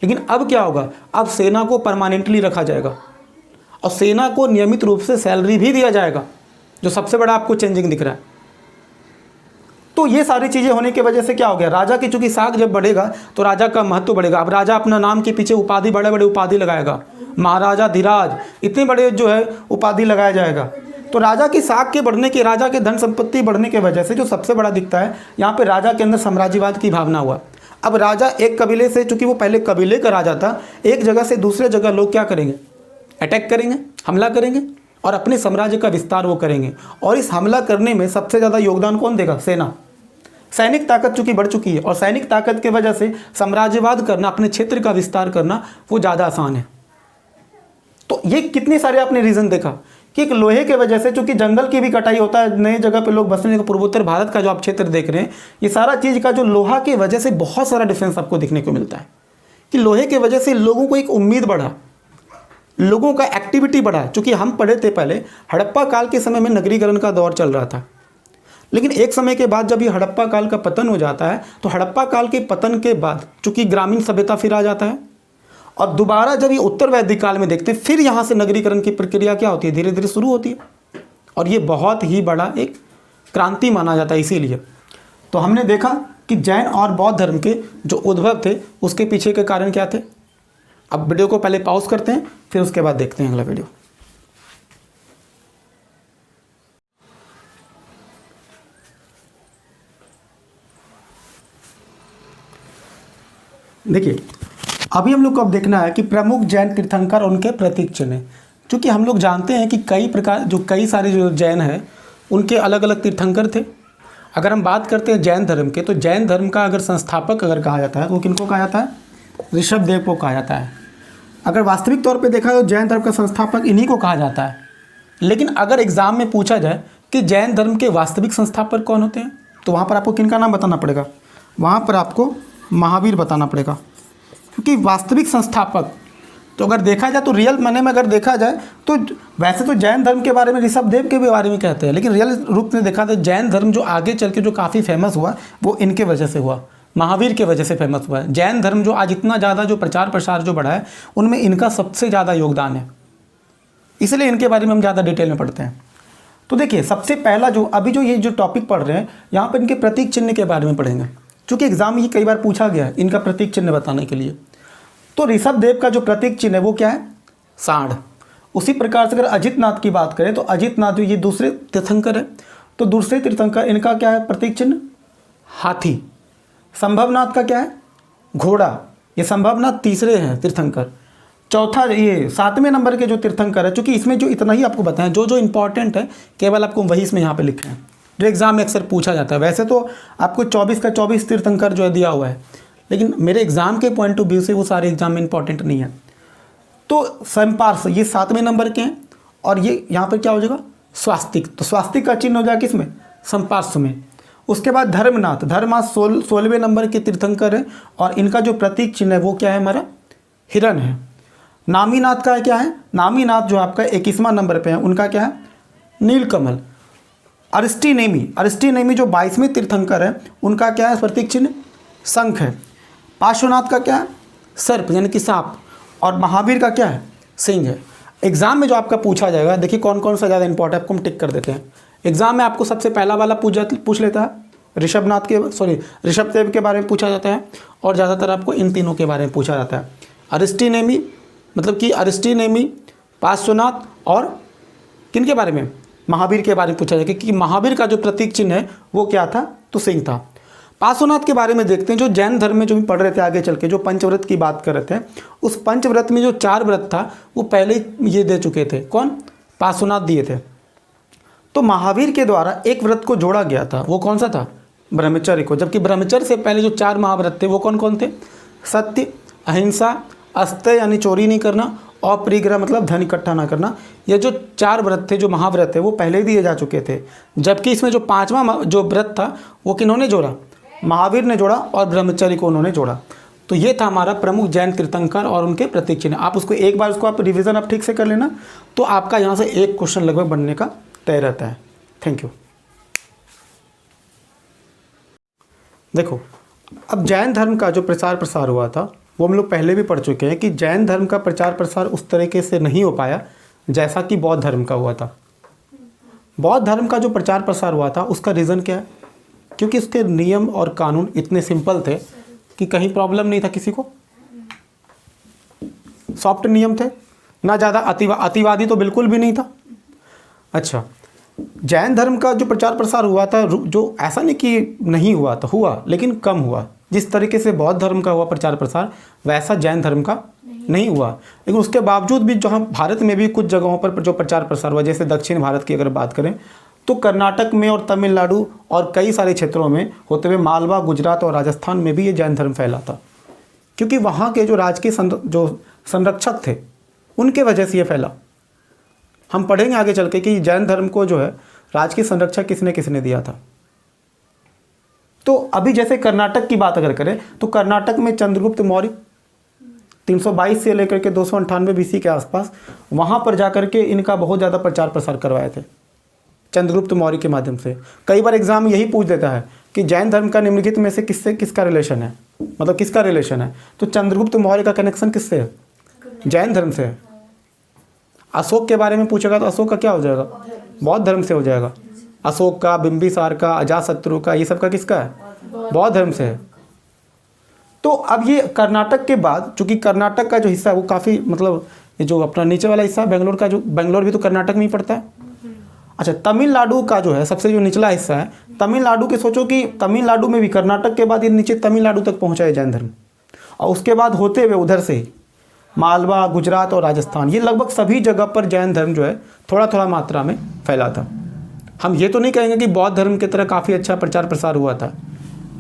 Speaker 1: लेकिन अब क्या होगा, अब सेना को परमानेंटली रखा जाएगा और सेना को नियमित रूप से सैलरी भी दिया जाएगा, जो सबसे बड़ा आपको चेंजिंग दिख रहा है। तो ये सारी चीज़ें होने की वजह से क्या हो गया, राजा की चूंकि साख जब बढ़ेगा तो राजा का महत्व बढ़ेगा। अब राजा अपना नाम के पीछे उपाधि, बड़े बड़े उपाधि लगाएगा, महाराजा धीराज, इतने बड़े जो है उपाधि लगाया जाएगा। तो राजा की साख के बढ़ने के, राजा के धन संपत्ति बढ़ने की वजह से जो सबसे बड़ा दिखता है, यहाँ पे राजा के अंदर साम्राज्यवाद की भावना हुआ। अब राजा एक कबीले से, चूंकि वो पहले कबीले का राजा था, एक जगह से दूसरे जगह लोग क्या करेंगे, अटैक करेंगे, हमला करेंगे और अपने साम्राज्य का विस्तार वो करेंगे। और इस हमला करने में सबसे ज़्यादा योगदान कौन देगा, सेना। सैनिक ताकत चूंकि बढ़ चुकी है और सैनिक ताकत की वजह से साम्राज्यवाद करना, अपने क्षेत्र का विस्तार करना वो ज़्यादा आसान है। तो ये कितने सारे आपने रीज़न देखा कि एक लोहे के वजह से, चूंकि जंगल की भी कटाई होता है, नए जगह पे लोग बसने का, पूर्वोत्तर भारत का जो आप क्षेत्र देख रहे हैं, ये सारा चीज़ का जो लोहा की वजह से बहुत सारा डिफरेंस आपको देखने को मिलता है कि लोहे की वजह से लोगों को एक उम्मीद बढ़ा, लोगों का एक्टिविटी बढ़ा। चूंकि हम पढ़े थे पहले, हड़प्पा काल के समय में नगरीकरण का दौर चल रहा था, लेकिन एक समय के बाद जब ये हड़प्पा काल का पतन हो जाता है, तो हड़प्पा काल के पतन के बाद चूंकि ग्रामीण सभ्यता फिर आ जाता है, और दोबारा जब ये उत्तर वैदिक काल में देखते हैं, फिर यहाँ से नगरीकरण की प्रक्रिया क्या होती है, धीरे धीरे शुरू होती है। और ये बहुत ही बड़ा एक क्रांति माना जाता है। इसीलिए तो हमने देखा कि जैन और बौद्ध धर्म के जो उद्भव थे उसके पीछे के कारण क्या थे। अब वीडियो को पहले पॉज करते हैं, फिर उसके बाद देखते हैं अगला वीडियो। देखिए, अभी हम लोग को अब देखना है कि प्रमुख जैन तीर्थंकर और उनके प्रतीक चिन्ह। क्योंकि हम लोग जानते हैं कि कई सारे जो जैन हैं उनके अलग अलग तीर्थंकर थे। अगर हम बात करते हैं जैन धर्म के, तो जैन धर्म का अगर संस्थापक अगर कहा जाता है तो वो किनको कहा जाता है? ऋषभ देव को कहा जाता है। अगर वास्तविक तौर पे देखा तो जैन धर्म का संस्थापक इन्हीं को कहा जाता है। लेकिन अगर एग्जाम में पूछा जाए कि जैन धर्म के वास्तविक संस्थापक कौन होते हैं, तो वहाँ पर आपको किनका नाम बताना पड़ेगा? वहाँ पर आपको महावीर बताना पड़ेगा। क्योंकि वास्तविक संस्थापक तो अगर देखा जाए तो रियल माने में अगर देखा जाए तो वैसे तो जैन धर्म के बारे में ऋषभ देव के भी बारे में कहते हैं, लेकिन रियल रूप में देखा जाए जैन धर्म जो आगे चल के जो काफ़ी फेमस हुआ वो इनके वजह से हुआ, महावीर के वजह से फेमस हुआ है। जैन धर्म जो आज इतना ज़्यादा जो प्रचार प्रसार जो बढ़ा है उनमें इनका सबसे ज़्यादा योगदान है, इसलिए इनके बारे में हम ज़्यादा डिटेल में पढ़ते हैं। तो देखिए, सबसे पहला जो अभी जो ये जो टॉपिक पढ़ रहे हैं यहाँ पर इनके प्रतीक चिन्ह के बारे में पढ़ेंगे, क्योंकि एग्जाम ये कई बार पूछा गया है इनका प्रतीक चिन्ह बताने के लिए। तो ऋषभ देव का जो प्रतीक चिन्ह है वो क्या है? सांड। उसी प्रकार से अगर अजित नाथ की बात करें तो अजित नाथ जो ये दूसरे तीर्थंकर है, तो दूसरे तीर्थंकर इनका क्या है प्रतीक चिन्ह? हाथी। संभवनाथ का क्या है? घोड़ा। ये संभवनाथ तीसरे हैं तीर्थंकर। चौथा ये 7वें नंबर के जो तीर्थंकर है, चूँकि इसमें जो इतना ही आपको बताएं जो इंपॉर्टेंट है केवल आपको वही इसमें यहाँ पे लिखे हैं जो एग्जाम में अक्सर पूछा जाता है। वैसे तो आपको 24 का 24 तीर्थंकर जो है दिया हुआ है, लेकिन मेरे एग्जाम के पॉइंट ऑफ व्यू से वो सारे एग्जाम में इंपॉर्टेंट नहीं है। तो संपार्श ये 7वें नंबर के हैं, और ये यहाँ पर क्या हो जाएगा? स्वास्तिक। तो स्वास्तिक का चिन्ह हो जाएगा किसमें? संपार्श में। उसके बाद धर्मनाथ। धर्मनाथ 16वें नंबर के तीर्थंकर है, और इनका जो प्रतीक चिन्ह है वो क्या है? हमारा हिरण है। नामीनाथ का क्या है? नामीनाथ जो आपका 21वां नंबर पे है, उनका क्या है? नीलकमल। अरिस्टीनेमी जो 22वें तीर्थंकर है, उनका क्या है प्रतीक चिन्ह? शंख है। पार्श्वनाथ का क्या है? सर्प यानी कि सांप। और महावीर का क्या है? सिंह है। एग्जाम में जो आपका पूछा जाएगा, देखिए कौन कौन सा ज़्यादा इंपॉर्टेंट आपको हम टिक कर देते हैं। एग्जाम में आपको सबसे पहला वाला पूछ लेता है ऋषभ देव के बारे में पूछा जाता है, और ज़्यादातर आपको इन तीनों के बारे में पूछा जाता है। अरिस्टीनेमी मतलब कि अरिस्टीनेमी, पार्श्वनाथ और किन के बारे में? महावीर के बारे में पूछा जाएगा, क्योंकि महावीर का जो प्रतीक चिन्ह है वो क्या था? तो सिंह था। पार्श्वनाथ के बारे में देखते हैं, जो जैन धर्म में जो भी पढ़ रहे थे आगे चल के, जो पंचव्रत की बात कर रहे थे, उस पंचव्रत में जो 4 व्रत था वो पहले ही ये दे चुके थे। कौन? पार्श्वनाथ दिए थे। तो महावीर के द्वारा एक व्रत को जोड़ा गया था, वो कौन सा था? ब्रह्मचर्य को। जबकि ब्रह्मचर्य से पहले जो 4 महाव्रत थे वो कौन कौन थे? सत्य, अहिंसा, अस्तेय यानी चोरी नहीं करना, और परिग्रह मतलब धन इकट्ठा ना करना। ये जो 4 व्रत थे, जो महाव्रत थे, वो पहले ही दिए जा चुके थे। जबकि इसमें जो 5वां जो व्रत था वो किन्होंने जोड़ा? महावीर ने जोड़ा, और ब्रह्मचर्य को उन्होंने जोड़ा। तो ये था हमारा प्रमुख जैन तीर्थंकर और उनके प्रतीक चिन्ह। आप उसको एक बार उसको आप रिवीजन आप ठीक से कर लेना, तो आपका यहाँ से एक क्वेश्चन लगभग बनने का तय रहता है। Thank you. देखो, अब जैन धर्म का जो प्रचार प्रसार हुआ था वो हम लोग पहले भी पढ़ चुके हैं कि जैन धर्म का प्रचार प्रसार उस तरीके से नहीं हो पाया जैसा कि बौद्ध धर्म का हुआ था। बौद्ध धर्म का जो प्रचार प्रसार हुआ था उसका रीज़न क्या है? क्योंकि उसके नियम और कानून इतने सिंपल थे कि कहीं प्रॉब्लम नहीं था किसी को। सॉफ्ट नियम थे, ना ज़्यादा अतिवादी तो बिल्कुल भी नहीं था। अच्छा, जैन धर्म का जो प्रचार प्रसार हुआ था, जो ऐसा नहीं कि नहीं हुआ था, हुआ, लेकिन कम हुआ। जिस तरीके से बौद्ध धर्म का हुआ प्रचार प्रसार वैसा जैन धर्म का नहीं हुआ। लेकिन उसके बावजूद भी जहाँ भारत में भी कुछ जगहों पर जो प्रचार प्रसार हुआ, जैसे दक्षिण भारत की अगर बात करें तो कर्नाटक में और तमिलनाडु और कई सारे क्षेत्रों में होते हुए मालवा, गुजरात और राजस्थान में भी ये जैन धर्म फैला था, क्योंकि वहाँ के जो राजकीय जो संरक्षक थे उनके वजह से ये फैला। हम पढ़ेंगे आगे चल के कि जैन धर्म को जो है राजकीय संरक्षक किसने किसने दिया था। तो अभी जैसे कर्नाटक की बात अगर करें तो कर्नाटक में चंद्रगुप्त मौर्य 322 से लेकर के 298 BC के आसपास वहाँ पर जाकर के इनका बहुत ज़्यादा प्रचार प्रसार करवाए थे चंद्रगुप्त मौर्य के माध्यम से। कई बार एग्जाम यही पूछ देता है कि जैन धर्म का निम्नलिखित में से किसका रिलेशन है, मतलब किसका रिलेशन है, तो चंद्रगुप्त मौर्य का कनेक्शन किससे है? जैन धर्म से है। अशोक के बारे में पूछेगा तो अशोक का क्या हो जाएगा? बौद्ध धर्म से हो जाएगा। अशोक का, बिंबिसार का, अजातशत्रु का, ये सब का किसका है? बौद्ध धर्म से है। तो अब ये कर्नाटक के बाद, चूंकि कर्नाटक का जो हिस्सा है वो काफ़ी मतलब ये जो अपना नीचे वाला हिस्सा बेंगलोर का, जो बेंगलोर भी तो कर्नाटक में ही पड़ता है। अच्छा, तमिलनाडु का जो है सबसे जो निचला हिस्सा है, तमिलनाडु के सोचो कि तमिलनाडु में भी कर्नाटक के बाद ये नीचे तमिलनाडु तक पहुँचा है जैन धर्म। और उसके बाद होते हुए उधर से ही मालवा, गुजरात और राजस्थान, ये लगभग सभी जगह पर जैन धर्म जो है थोड़ा थोड़ा मात्रा में फैला था। हम ये तो नहीं कहेंगे कि बौद्ध धर्म की तरह काफ़ी अच्छा प्रचार प्रसार हुआ था,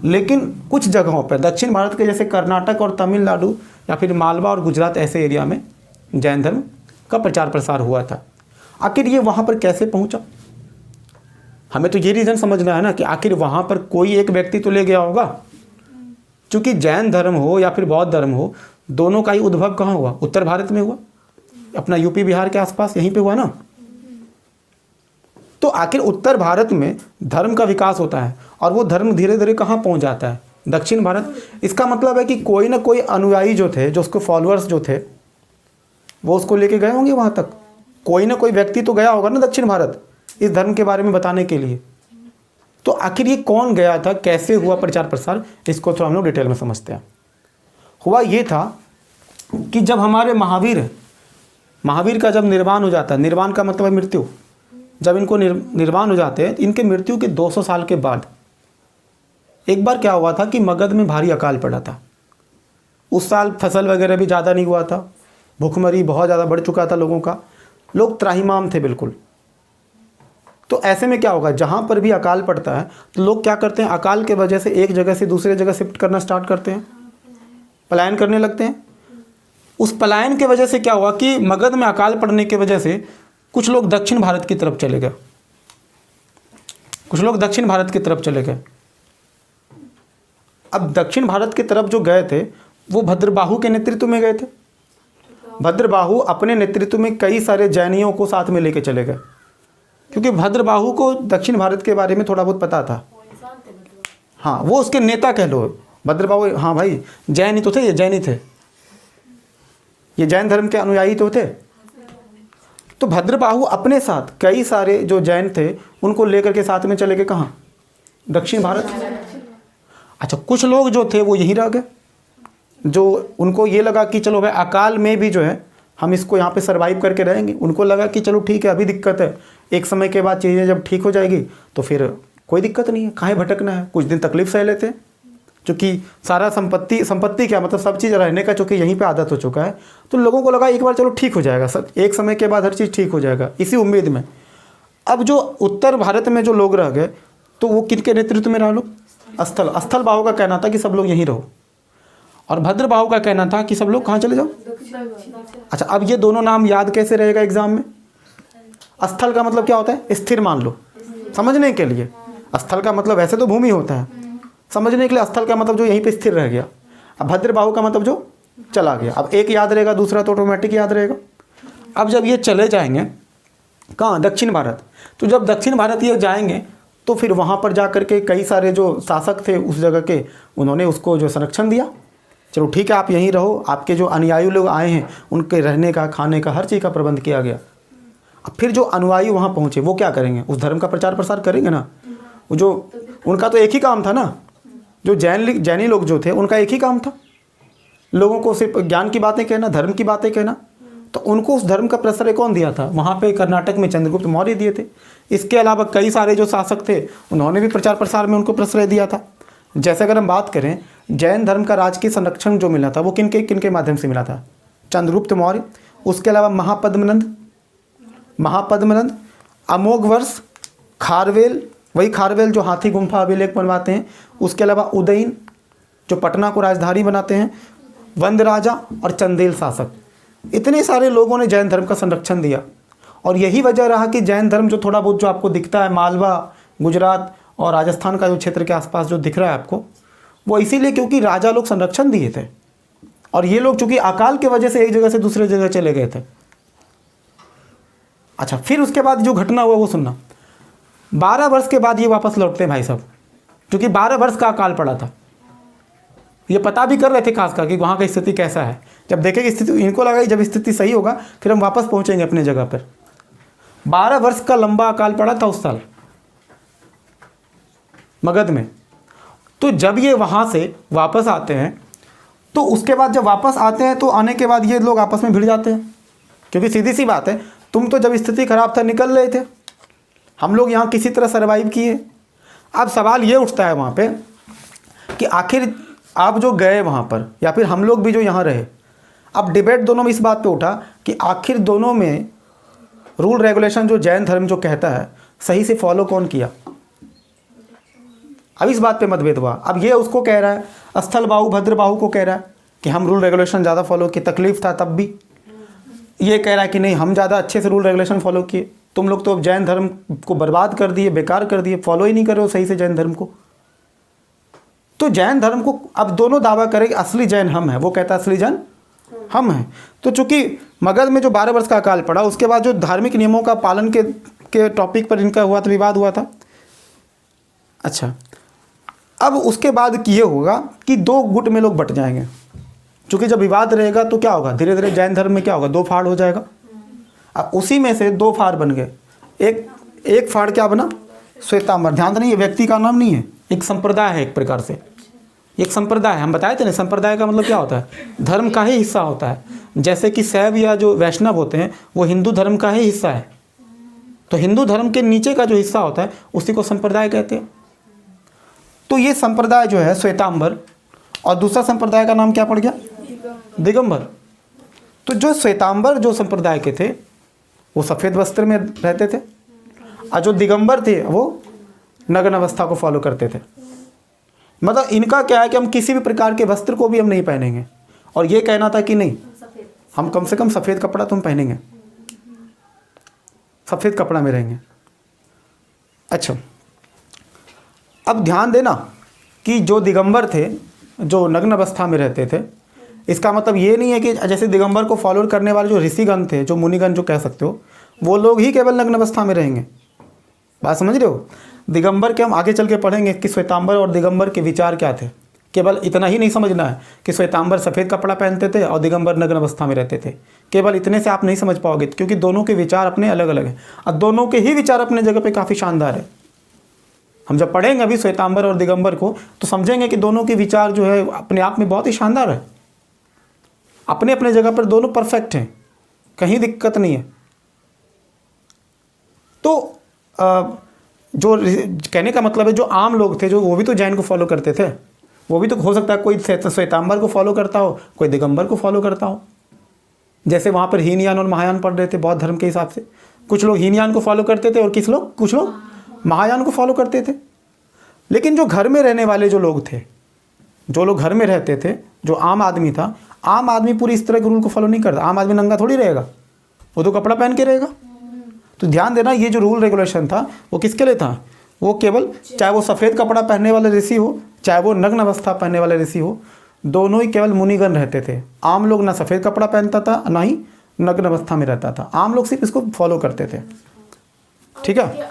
Speaker 1: लेकिन कुछ जगहों पर दक्षिण भारत के जैसे कर्नाटक और तमिलनाडु या फिर मालवा और गुजरात ऐसे एरिया में जैन धर्म का प्रचार प्रसार हुआ था। आखिर ये वहाँ पर कैसे पहुँचा? हमें तो ये रीज़न समझना है ना कि आखिर वहाँ पर कोई एक व्यक्ति तो ले गया होगा। क्योंकि जैन धर्म हो या फिर बौद्ध धर्म हो, दोनों का ही उद्भव कहाँ हुआ? उत्तर भारत में हुआ, अपना यूपी बिहार के आसपास यहीं पे हुआ ना। तो आखिर उत्तर भारत में धर्म का विकास होता है और वो धर्म धीरे धीरे कहाँ पहुँच जाता है? दक्षिण भारत। इसका मतलब है कि कोई ना कोई अनुयायी जो थे, जो उसको फॉलोअर्स जो थे, वो उसको लेके गए होंगे वहाँ तक। कोई ना कोई व्यक्ति तो गया होगा ना दक्षिण भारत इस धर्म के बारे में बताने के लिए। तो आखिर ये कौन गया था, कैसे हुआ प्रचार प्रसार, इसको थोड़ा हम लोग डिटेल में समझते हैं। हुआ ये था कि जब हमारे महावीर का जब निर्वाण हो जाता है, निर्वाण का मतलब है मृत्यु, जब इनको निर्वाण हो जाते हैं, इनके मृत्यु के 200 साल के बाद एक बार क्या हुआ था कि मगध में भारी अकाल पड़ा था। उस साल फसल वगैरह भी ज़्यादा नहीं हुआ था, भूखमरी बहुत ज़्यादा बढ़ चुका था लोगों का, लोग त्राहिमाम थे बिल्कुल। तो ऐसे में क्या होगा, जहाँ पर भी अकाल पड़ता है तो लोग क्या करते हैं, अकाल के वजह से एक जगह से दूसरे जगह शिफ्ट करना स्टार्ट करते हैं, पलायन करने लगते हैं। उस पलायन के वजह से क्या हुआ कि मगध में अकाल पड़ने की वजह से कुछ लोग दक्षिण भारत की तरफ चले गए, अब दक्षिण भारत की तरफ जो गए थे वो भद्रबाहु के नेतृत्व में गए थे। भद्रबाहु अपने नेतृत्व में कई सारे जैनियों को साथ में लेके चले गए, क्योंकि भद्रबाहु को दक्षिण भारत के बारे में थोड़ा बहुत पता था। हाँ, वो उसके नेता कह लो भद्रबाहु। हाँ भाई, जैन ही तो थे, ये जैन ही थे, ये जैन धर्म के अनुयायी तो थे। तो भद्रबाहु अपने साथ कई सारे जो जैन थे उनको लेकर के साथ में चले गए, कहाँ? दक्षिण भारत। अच्छा, कुछ लोग जो थे वो यहीं रह गए, जो उनको ये लगा कि चलो भाई अकाल में भी जो है हम इसको यहाँ पे सरवाइव करके रहेंगे। उनको लगा कि चलो ठीक है, अभी दिक्कत है, एक समय के बाद चीज़ें जब ठीक हो जाएगी तो फिर कोई दिक्कत नहीं है, काहे भटकना है, कुछ दिन तकलीफ सह लेते हैं। क्योंकि सारा संपत्ति क्या मतलब सब चीज़ रहने का चूँकि यहीं पे आदत हो चुका है, तो लोगों को लगा एक बार चलो ठीक हो जाएगा, सब एक समय के बाद हर चीज़ ठीक हो जाएगा, इसी उम्मीद में। अब जो उत्तर भारत में जो लोग रह गए तो वो किनके नेतृत्व में रह लो? स्थल बाहु का कहना था कि सब लोग यहीं रहो, और भद्रबाहु का कहना था कि सब लोग कहाँ चले जाओ? अच्छा, अब ये दोनों नाम याद कैसे रहेगा एग्जाम में? स्थल का मतलब क्या होता है? स्थिर मान लो, समझने के लिए। स्थल का मतलब वैसे तो भूमि होता है, समझने के लिए स्थल का मतलब जो यहीं पे स्थिर रह गया। अब भद्रबाहु का मतलब जो चला गया। अब एक याद रहेगा, दूसरा तो ऑटोमेटिक याद रहेगा। अब जब ये चले जाएंगे कहाँ? दक्षिण भारत। तो जब दक्षिण भारत ये जाएंगे तो फिर वहाँ पर जा कर के कई सारे जो शासक थे उस जगह के, उन्होंने उसको जो संरक्षण दिया, चलो ठीक है आप यहीं रहो, आपके जो अनुयायी लोग आए हैं उनके रहने का, खाने का, हर चीज़ का प्रबंध किया गया। अब फिर जो अनुयायी वहाँ पहुँचे वो क्या करेंगे? उस धर्म का प्रचार प्रसार करेंगे ना। वो जो उनका तो एक ही काम था ना, जो जैनी लोग जो थे उनका एक ही काम था, लोगों को सिर्फ ज्ञान की बातें कहना, धर्म की बातें कहना। तो उनको उस धर्म का प्रश्रय कौन दिया था? वहाँ पे कर्नाटक में चंद्रगुप्त मौर्य दिए थे। इसके अलावा कई सारे जो शासक थे उन्होंने भी प्रचार प्रसार में उनको प्रश्रय दिया था। जैसे अगर हम बात करें जैन धर्म का राजकीय संरक्षण जो मिला था वो किन के माध्यम से मिला था? चंद्रगुप्त मौर्य, उसके अलावा महापद्मनंद, अमोघवर्ष, खारवेल, वही खारवेल जो हाथी गुम्फा अभिलेख बनवाते हैं, उसके अलावा उदयन जो पटना को राजधानी बनाते हैं, वंद राजा और चंदेल शासक, इतने सारे लोगों ने जैन धर्म का संरक्षण दिया। और यही वजह रहा कि जैन धर्म जो थोड़ा बहुत जो आपको दिखता है मालवा, गुजरात और राजस्थान का जो क्षेत्र के आसपास जो दिख रहा है आपको, वो इसीलिए क्योंकि राजा लोग संरक्षण दिए थे, और ये लोग चूंकि अकाल के वजह से एक जगह से दूसरे जगह चले गए थे। अच्छा, फिर उसके बाद जो घटना हुआ वो सुनना। 12 वर्ष के बाद ये वापस लौटते हैं भाई साहब, क्योंकि 12 वर्ष का अकाल पड़ा था। ये पता भी कर रहे थे खासकर कि वहाँ का स्थिति कैसा है। जब देखेंगे स्थिति, इनको लगा कि जब स्थिति सही होगा फिर हम वापस पहुँचेंगे अपने जगह पर। 12 वर्ष का लंबा अकाल पड़ा था उस साल मगध में। तो जब ये वहाँ से वापस आते हैं तो उसके बाद जब वापस आते हैं तो आने के बाद ये लोग आपस में भिड़ जाते हैं, क्योंकि सीधी सी बात है, तुम तो जब स्थिति खराब था निकल रहे थे, हम लोग यहाँ किसी तरह सर्वाइव किए। अब सवाल ये उठता है वहाँ पे कि आखिर आप जो गए वहाँ पर या फिर हम लोग भी जो यहाँ रहे, अब डिबेट दोनों में इस बात पे उठा कि आखिर दोनों में रूल रेगुलेशन जो जैन धर्म जो कहता है सही से फॉलो कौन किया। अब इस बात पे मतभेद हुआ। अब ये उसको कह रहा है, स्थल बाहु भद्र बाहु को कह रहा है कि हम रूल रेगुलेशन ज़्यादा फॉलो किए, तकलीफ था तब भी। ये कह रहा है कि नहीं हम ज़्यादा अच्छे से रूल रेगुलेशन फॉलो किए, तुम लोग तो जैन धर्म को बर्बाद कर दिए, बेकार कर दिए, फॉलो ही नहीं कर रहे हो सही से जैन धर्म को। तो जैन धर्म को अब दोनों दावा करें कि असली जैन हम हैं, वो कहता है असली जैन हम हैं। तो चूंकि मगध में जो 12 वर्ष का अकाल पड़ा, उसके बाद जो धार्मिक नियमों का पालन के टॉपिक पर इनका हुआ था, विवाद हुआ था। अच्छा, अब उसके बाद ये होगा कि 2 गुट में लोग बट जाएंगे, क्योंकि जब विवाद रहेगा तो क्या होगा, धीरे धीरे जैन धर्म में क्या होगा, 2 फाड़ हो जाएगा। अब उसी में से 2 फाड़ बन गए। एक फाड़ क्या बना, श्वेतांबर। ध्यान देना, ये व्यक्ति का नाम नहीं है, एक संप्रदाय है, एक प्रकार से एक संप्रदाय है। हम बताए थे ना, संप्रदाय का मतलब क्या होता है, धर्म का ही हिस्सा होता है। जैसे कि शैव या जो वैष्णव होते हैं वो हिंदू धर्म का ही हिस्सा है, तो हिंदू धर्म के नीचे का जो हिस्सा होता है उसी को संप्रदाय कहते हैं। तो ये संप्रदाय जो है श्वेतांबर, और दूसरा संप्रदाय का नाम क्या पड़ गया, दिगंबर। तो जो श्वेतांबर जो संप्रदाय के थे वो सफ़ेद वस्त्र में रहते थे, और जो दिगंबर थे वो नग्न अवस्था को फॉलो करते थे। मतलब इनका क्या है कि हम किसी भी प्रकार के वस्त्र को भी हम नहीं पहनेंगे, और ये कहना था कि नहीं हम कम से कम सफ़ेद कपड़ा तुम पहनेंगे, सफ़ेद कपड़ा में रहेंगे। अच्छा, अब ध्यान देना कि जो दिगंबर थे जो नग्न अवस्था में रहते थे, इसका मतलब ये नहीं है कि जैसे दिगंबर को फॉलो करने वाले जो ऋषिगण थे, जो मुनिगण जो कह सकते हो, वो लोग ही केवल नग्न अवस्था में रहेंगे। बात समझ रहे हो। दिगंबर के हम आगे चल के पढ़ेंगे कि श्वेतांबर और दिगंबर के विचार क्या थे। केवल इतना ही नहीं समझना है कि श्वेतांबर सफ़ेद कपड़ा पहनते थे और दिगंबर नग्न अवस्था में रहते थे। केवल इतने से आप नहीं समझ पाओगे, क्योंकि दोनों के विचार अपने अलग अलग हैं, और दोनों के ही विचार अपने जगह पे काफ़ी शानदार है। हम जब पढ़ेंगे अभी श्वेतांबर और दिगंबर को तो समझेंगे कि दोनों के विचार जो है अपने आप में बहुत ही शानदार है, अपने अपने जगह पर दोनों परफेक्ट हैं, कहीं दिक्कत नहीं है। तो जो कहने का मतलब है जो आम लोग थे जो वो भी तो जैन को फॉलो करते थे, वो भी तो हो सकता है कोई श्वेतांबर को फॉलो करता हो, कोई दिगंबर को फॉलो करता हो। जैसे वहाँ पर हीनयान और महायान पढ़ रहे थे बौद्ध धर्म के हिसाब से, कुछ लोग हीनयान को फॉलो करते थे और कुछ लोग महायान को फॉलो करते थे। लेकिन जो घर में रहने वाले जो लोग थे, जो लोग घर में रहते थे, जो आम आदमी था, आम आदमी पूरी इस तरह के रूल को फॉलो नहीं करता। आम आदमी नंगा थोड़ी रहेगा, वो तो कपड़ा पहन के रहेगा। तो ध्यान देना, ये जो रूल रेगुलेशन था वो किसके लिए था, वो केवल चाहे वो सफ़ेद कपड़ा पहनने वाले ऋषि हो, चाहे वो नग्न अवस्था पहनने वाले ऋषि हो, दोनों ही केवल मुनिगण रहते थे। आम लोग ना सफ़ेद कपड़ा पहनता था ना ही नग्न अवस्था में रहता था। आम लोग सिर्फ इसको फॉलो करते थे। ठीक है,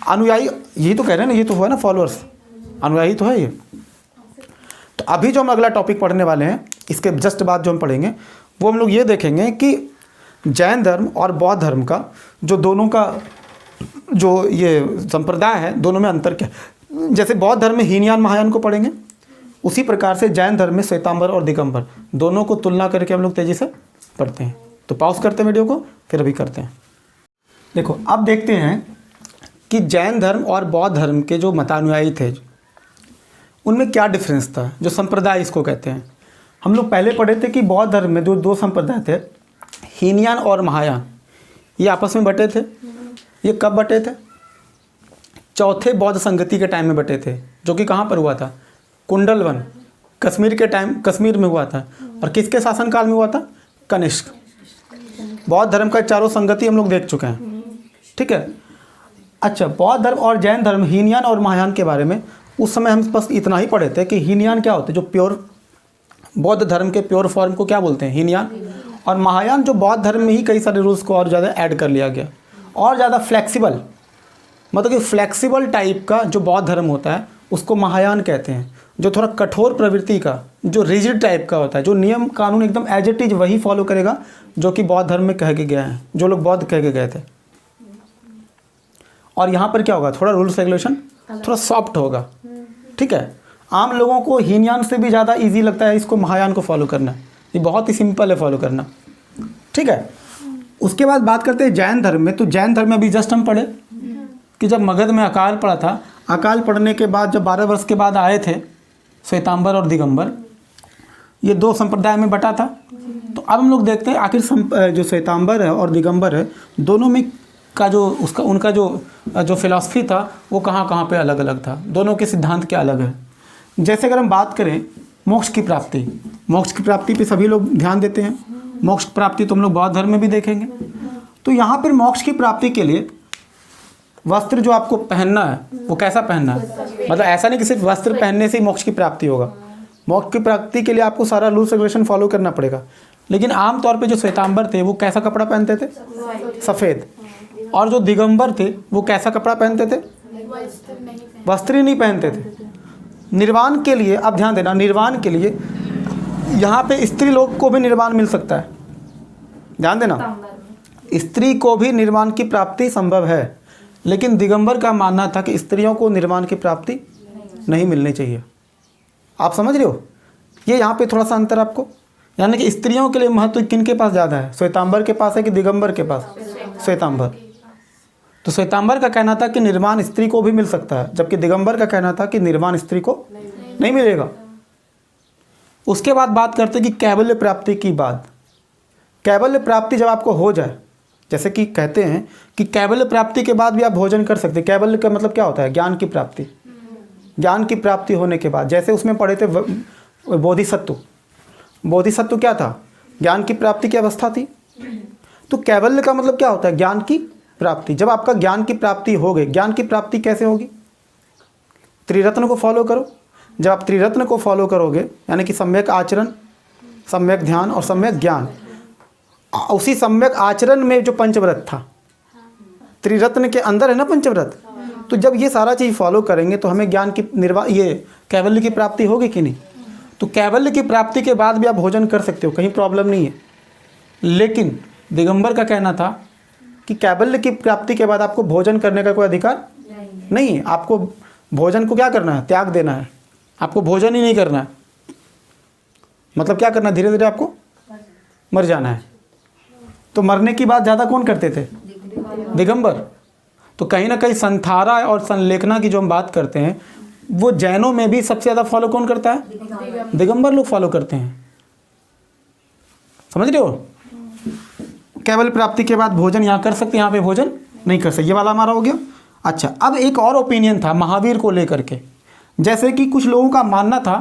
Speaker 1: अनुयायी यही तो कह रहे हैं ना, ये तो हुआ ना फॉलोअर्स, अनुयायी तो है ये। तो अभी जो हम अगला टॉपिक पढ़ने वाले हैं, इसके जस्ट बाद जो हम पढ़ेंगे वो हम लोग ये देखेंगे कि जैन धर्म और बौद्ध धर्म का जो दोनों का जो ये संप्रदाय है, दोनों में अंतर क्या। जैसे बौद्ध धर्म में हीनयान महायान को पढ़ेंगे, उसी प्रकार से जैन धर्म में श्वेतांबर और दिगंबर दोनों को तुलना करके हम लोग तेज़ी से पढ़ते हैं। तो पॉज करते हैं वीडियो को, फिर अभी करते हैं। देखो अब देखते हैं कि जैन धर्म और बौद्ध धर्म के जो मतानुयायी थे उनमें क्या डिफरेंस था, जो संप्रदाय इसको कहते हैं। हम लोग पहले पढ़े थे कि बौद्ध धर्म में जो 2 संप्रदाय थे, हीनयान और महायान, ये आपस में बटे थे। ये कब बटे थे, चौथे बौद्ध संगति के टाइम में बटे थे, जो कि कहाँ पर हुआ था, कुंडलवन, कश्मीर के टाइम, कश्मीर में हुआ था। और किसके शासनकाल में हुआ था, कनिष्क। बौद्ध धर्म का चारों संगति हम लोग देख चुके हैं। ठीक है। अच्छा, बौद्ध धर्म और जैन धर्म, हीनयान और महायान के बारे में उस समय हम बस इतना ही पढ़े थे कि हीनयान क्या होते हैं, जो प्योर बौद्ध धर्म के प्योर फॉर्म को क्या बोलते हैं, हीनयान। और महायान जो बौद्ध धर्म में ही कई सारे रूल्स को और ज़्यादा ऐड कर लिया गया, और ज़्यादा फ्लेक्सिबल, मतलब कि फ्लेक्सिबल टाइप का जो बौद्ध धर्म होता है उसको महायान कहते हैं। जो थोड़ा कठोर प्रवृत्ति का, जो रिजिड टाइप का होता है, जो नियम कानून एकदम एज इट इज वही फॉलो करेगा जो कि बौद्ध धर्म में कह के गया है, जो लोग बौद्ध कह के गए थे। और यहाँ पर क्या होगा, थोड़ा रूल्स रेगुलेशन थोड़ा सॉफ्ट होगा। ठीक है, आम लोगों को हीनयान से भी ज़्यादा इजी लगता है इसको महायान को फॉलो करना, ये बहुत ही सिंपल है फॉलो करना। ठीक है। उसके बाद बात करते हैं जैन धर्म में। तो जैन धर्म में अभी जस्ट हम पढ़े कि जब मगध में अकाल पड़ा था, अकाल पड़ने के बाद जब 12 वर्ष के बाद आए थे श्वेतांबर और दिगंबर, ये दो संप्रदाय में बटा था। तो अब हम लोग देखते हैं आखिर जो श्वेतांबर है और दिगंबर है, दोनों में का जो उनका जो फिलॉसफी था वो कहाँ कहाँ पे अलग अलग था, दोनों के सिद्धांत क्या अलग है। जैसे अगर हम बात करें मोक्ष की प्राप्ति पे सभी लोग ध्यान देते हैं। मोक्ष की प्राप्ति तो हम लोग बौद्ध धर्म में भी देखेंगे। तो यहाँ पर मोक्ष की प्राप्ति के लिए वस्त्र जो आपको पहनना है वो कैसा पहनना है, मतलब ऐसा नहीं कि सिर्फ वस्त्र पहनने से ही मोक्ष की प्राप्ति होगा। मोक्ष की प्राप्ति के लिए आपको सारा रूल्स रेगुलेशन फॉलो करना पड़ेगा। लेकिन आमतौर पे जो श्वेतांबर थे वो कैसा कपड़ा पहनते थे, सफ़ेद। और जो दिगंबर थे वो कैसा कपड़ा पहनते थे, वस्त्र ही नहीं पहनते थे। निर्वाण के लिए आप ध्यान देना, निर्वाण के लिए यहाँ पे स्त्री लोग को भी निर्वाण मिल सकता है, ध्यान देना, स्त्री को भी निर्वाण की प्राप्ति संभव है। लेकिन दिगंबर का मानना था कि स्त्रियों को निर्वाण की प्राप्ति नहीं मिलनी चाहिए। आप समझ रहे हो, ये यहाँ पे थोड़ा सा अंतर आपको, यानी कि स्त्रियों के लिए महत्व किन के पास ज़्यादा है, श्वेतांबर के पास है कि दिगंबर के पास, श्वेतांबर। तो श्वेतांबर का कहना था कि निर्वाण स्त्री को भी मिल सकता है, जबकि दिगंबर का कहना था कि निर्वाण स्त्री को नहीं मिलेगा। उसके बाद बात करते कि कैवल्य प्राप्ति की बात। कैवल्य प्राप्ति जब आपको हो जाए, जैसे कि कहते हैं कि कैवल्य प्राप्ति के बाद भी आप भोजन कर सकते हैं। कैवल्य का मतलब क्या होता है, ज्ञान की प्राप्ति। ज्ञान की प्राप्ति होने के बाद, जैसे उसमें पढ़े थे बोधिसत्व, बोधिसत्व क्या था, ज्ञान की प्राप्ति की अवस्था थी। तो कैवल्य का मतलब क्या होता है, ज्ञान की प्राप्ति। जब आपका ज्ञान की प्राप्ति हो गई, ज्ञान की प्राप्ति कैसे होगी, त्रिरत्न को फॉलो करो। जब आप त्रिरत्न को फॉलो करोगे, यानी कि सम्यक आचरण, सम्यक ध्यान और सम्यक ज्ञान, उसी सम्यक आचरण में जो पंचव्रत था, त्रिरत्न के अंदर है ना पंचव्रत, तो जब ये सारा चीज़ फॉलो करेंगे तो हमें ज्ञान की ये कैवल्य की प्राप्ति होगी कि नहीं। तो कैवल्य की प्राप्ति के बाद भी आप भोजन कर सकते हो, कहीं प्रॉब्लम नहीं है। लेकिन दिगंबर का कहना था कि कैवल्य की प्राप्ति के बाद आपको भोजन करने का कोई अधिकार नहीं है। आपको भोजन को क्या करना है, त्याग देना है, आपको भोजन ही नहीं करना है। मतलब क्या करना है, धीरे धीरे आपको मर जाना है। तो मरने की बात ज़्यादा कौन करते थे, दिगंबर। तो कहीं ना कहीं संथारा और संलेखना की जो हम बात करते हैं, वो जैनों में भी सबसे ज़्यादा फॉलो कौन करता है, दिगंबर लोग फॉलो करते हैं। समझ रहे हो, केवल प्राप्ति के बाद भोजन यहाँ कर सकते, यहाँ पे भोजन नहीं कर सकते। ये वाला हमारा हो गया। अच्छा, अब एक और ओपिनियन था महावीर को लेकर के। जैसे कि कुछ लोगों का मानना था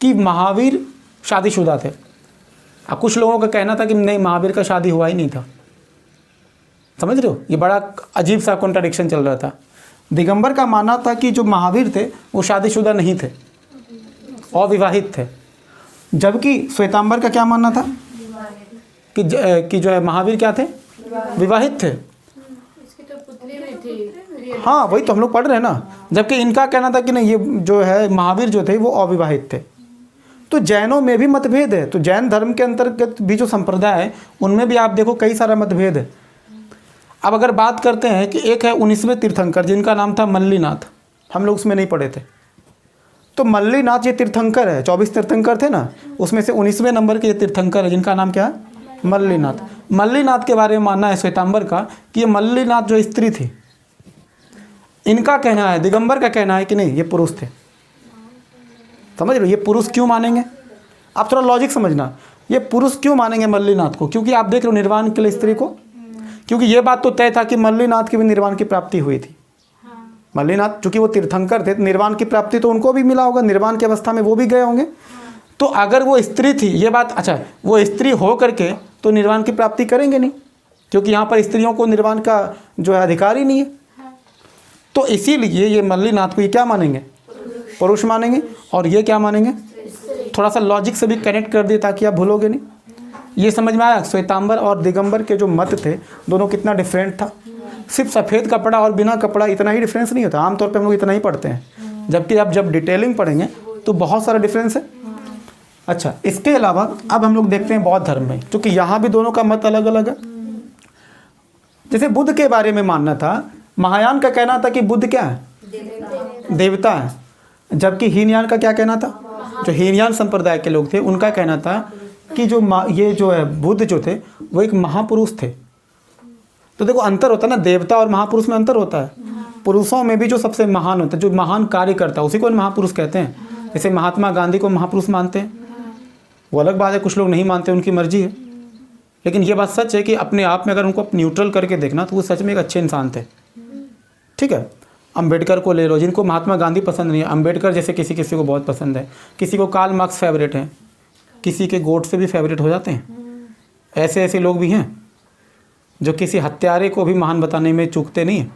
Speaker 1: कि महावीर शादीशुदा थे, अब कुछ लोगों का कहना था कि नहीं, महावीर का शादी हुआ ही नहीं था। समझ रहे हो, ये बड़ा अजीब सा कॉन्ट्राडिक्शन चल रहा था। दिगंबर का मानना था कि जो महावीर थे वो शादीशुदा नहीं थे, अविवाहित थे। जबकि श्वेतांबर का क्या मानना था कि जो है महावीर क्या थे, विवाहित थे। हाँ, वही तो हम लोग पढ़ रहे हैं ना। जबकि इनका कहना था कि नहीं, ये जो है महावीर जो थे वो अविवाहित थे। तो जैनों में भी मतभेद है। तो जैन धर्म के अंतर्गत भी जो संप्रदाय है उनमें भी आप देखो कई सारा मतभेद है। अब अगर बात करते हैं कि एक है 19वें तीर्थंकर जिनका नाम था मल्लीनाथ, हम लोग उसमें नहीं पढ़े थे। तो मल्लीनाथ ये तीर्थंकर है, 24 तीर्थंकर थे ना, उसमें से 19वें नंबर के ये तीर्थंकर है जिनका नाम क्या है, मल्लीनाथ। मल्लीनाथ के बारे में मानना है श्वेतांबर का कि ये मल्लीनाथ जो स्त्री थी, इनका कहना है, दिगंबर का कहना है कि नहीं, ये पुरुष थे। समझ रहे हो, ये पुरुष क्यों मानेंगे, आप थोड़ा लॉजिक समझना। ये पुरुष क्यों मानेंगे मल्लीनाथ को, क्योंकि आप देख रहे हो निर्वाण के लिए स्त्री को, क्योंकि ये बात तो तय था कि मल्लीनाथ की भी निर्वाण की प्राप्ति हुई थी। मल्लीनाथ चूंकि वो तीर्थंकर थे, निर्वाण की प्राप्ति तो उनको भी मिला होगा, निर्वाण की अवस्था में वो भी गए होंगे। तो अगर वो स्त्री थी, ये बात, अच्छा वो स्त्री हो करके तो निर्वाण की प्राप्ति करेंगे नहीं, क्योंकि यहाँ पर स्त्रियों को निर्वाण का जो है अधिकार ही नहीं है। तो इसीलिए ये मल्लीनाथ को ये क्या मानेंगे, पुरुष मानेंगे, और ये क्या मानेंगे, थोड़ा सा लॉजिक से भी कनेक्ट कर दिए ताकि आप भूलोगे नहीं। ये समझ में आया, श्वेतांबर और दिगंबर के जो मत थे दोनों कितना डिफरेंट था। सिर्फ सफ़ेद कपड़ा और बिना कपड़ा इतना ही डिफरेंस नहीं होता, आमतौर पे हम लोग इतना ही पढ़ते हैं, जबकि आप जब डिटेलिंग पढ़ेंगे तो बहुत सारा डिफरेंस है। अच्छा, इसके अलावा अब हम लोग देखते हैं बौद्ध धर्म में, क्योंकि यहाँ भी दोनों का मत अलग अलग है। जैसे बुद्ध के बारे में मानना था, महायान का कहना था कि बुद्ध क्या है, देवता है। जबकि हीनयान का क्या कहना था, जो हीनयान संप्रदाय के लोग थे उनका कहना था कि ये जो है बुद्ध जो थे वो एक महापुरुष थे। तो देखो अंतर होता है ना, देवता और महापुरुष में अंतर होता है। पुरुषों में भी जो सबसे महान होता है, जो महान कार्य करता है, उसी को महापुरुष कहते हैं। जैसे महात्मा गांधी को महापुरुष मानते हैं, वो अलग बात है, कुछ लोग नहीं मानते, उनकी मर्जी है। लेकिन ये बात सच है कि अपने आप में अगर उनको न्यूट्रल करके देखना तो वो सच में एक अच्छे इंसान थे। ठीक है, अंबेडकर को ले लो, जिनको महात्मा गांधी पसंद नहीं है, अंबेडकर जैसे किसी किसी को बहुत पसंद है, किसी को कार्ल मार्क्स फेवरेट है, किसी के गोट से भी फेवरेट हो जाते हैं। ऐसे ऐसे लोग भी हैं जो किसी हत्यारे को भी महान बताने में चूकते नहीं हैं।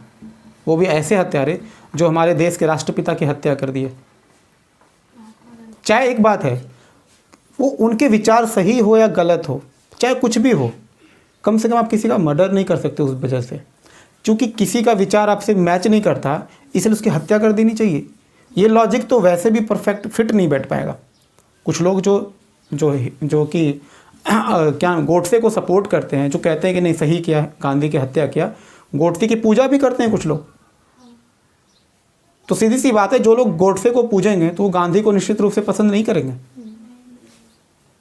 Speaker 1: वो भी ऐसे हत्यारे जो हमारे देश के राष्ट्रपिता की हत्या कर दिए। चाहे एक बात है, वो उनके विचार सही हो या गलत हो, चाहे कुछ भी हो, कम से कम आप किसी का मर्डर नहीं कर सकते उस वजह से। क्योंकि किसी का विचार आपसे मैच नहीं करता, इसलिए उसकी हत्या कर देनी चाहिए। ये लॉजिक तो वैसे भी परफेक्ट फिट नहीं बैठ पाएगा। कुछ लोग जो कि क्या गोडसे को सपोर्ट करते हैं, जो कहते हैं कि नहीं सही किया, गांधी की हत्या किया, गोडसे की पूजा भी करते हैं कुछ लोग। तो सीधी सी बात है, जो लोग गोडसे को पूजेंगे तो वो गांधी को निश्चित रूप से पसंद नहीं करेंगे।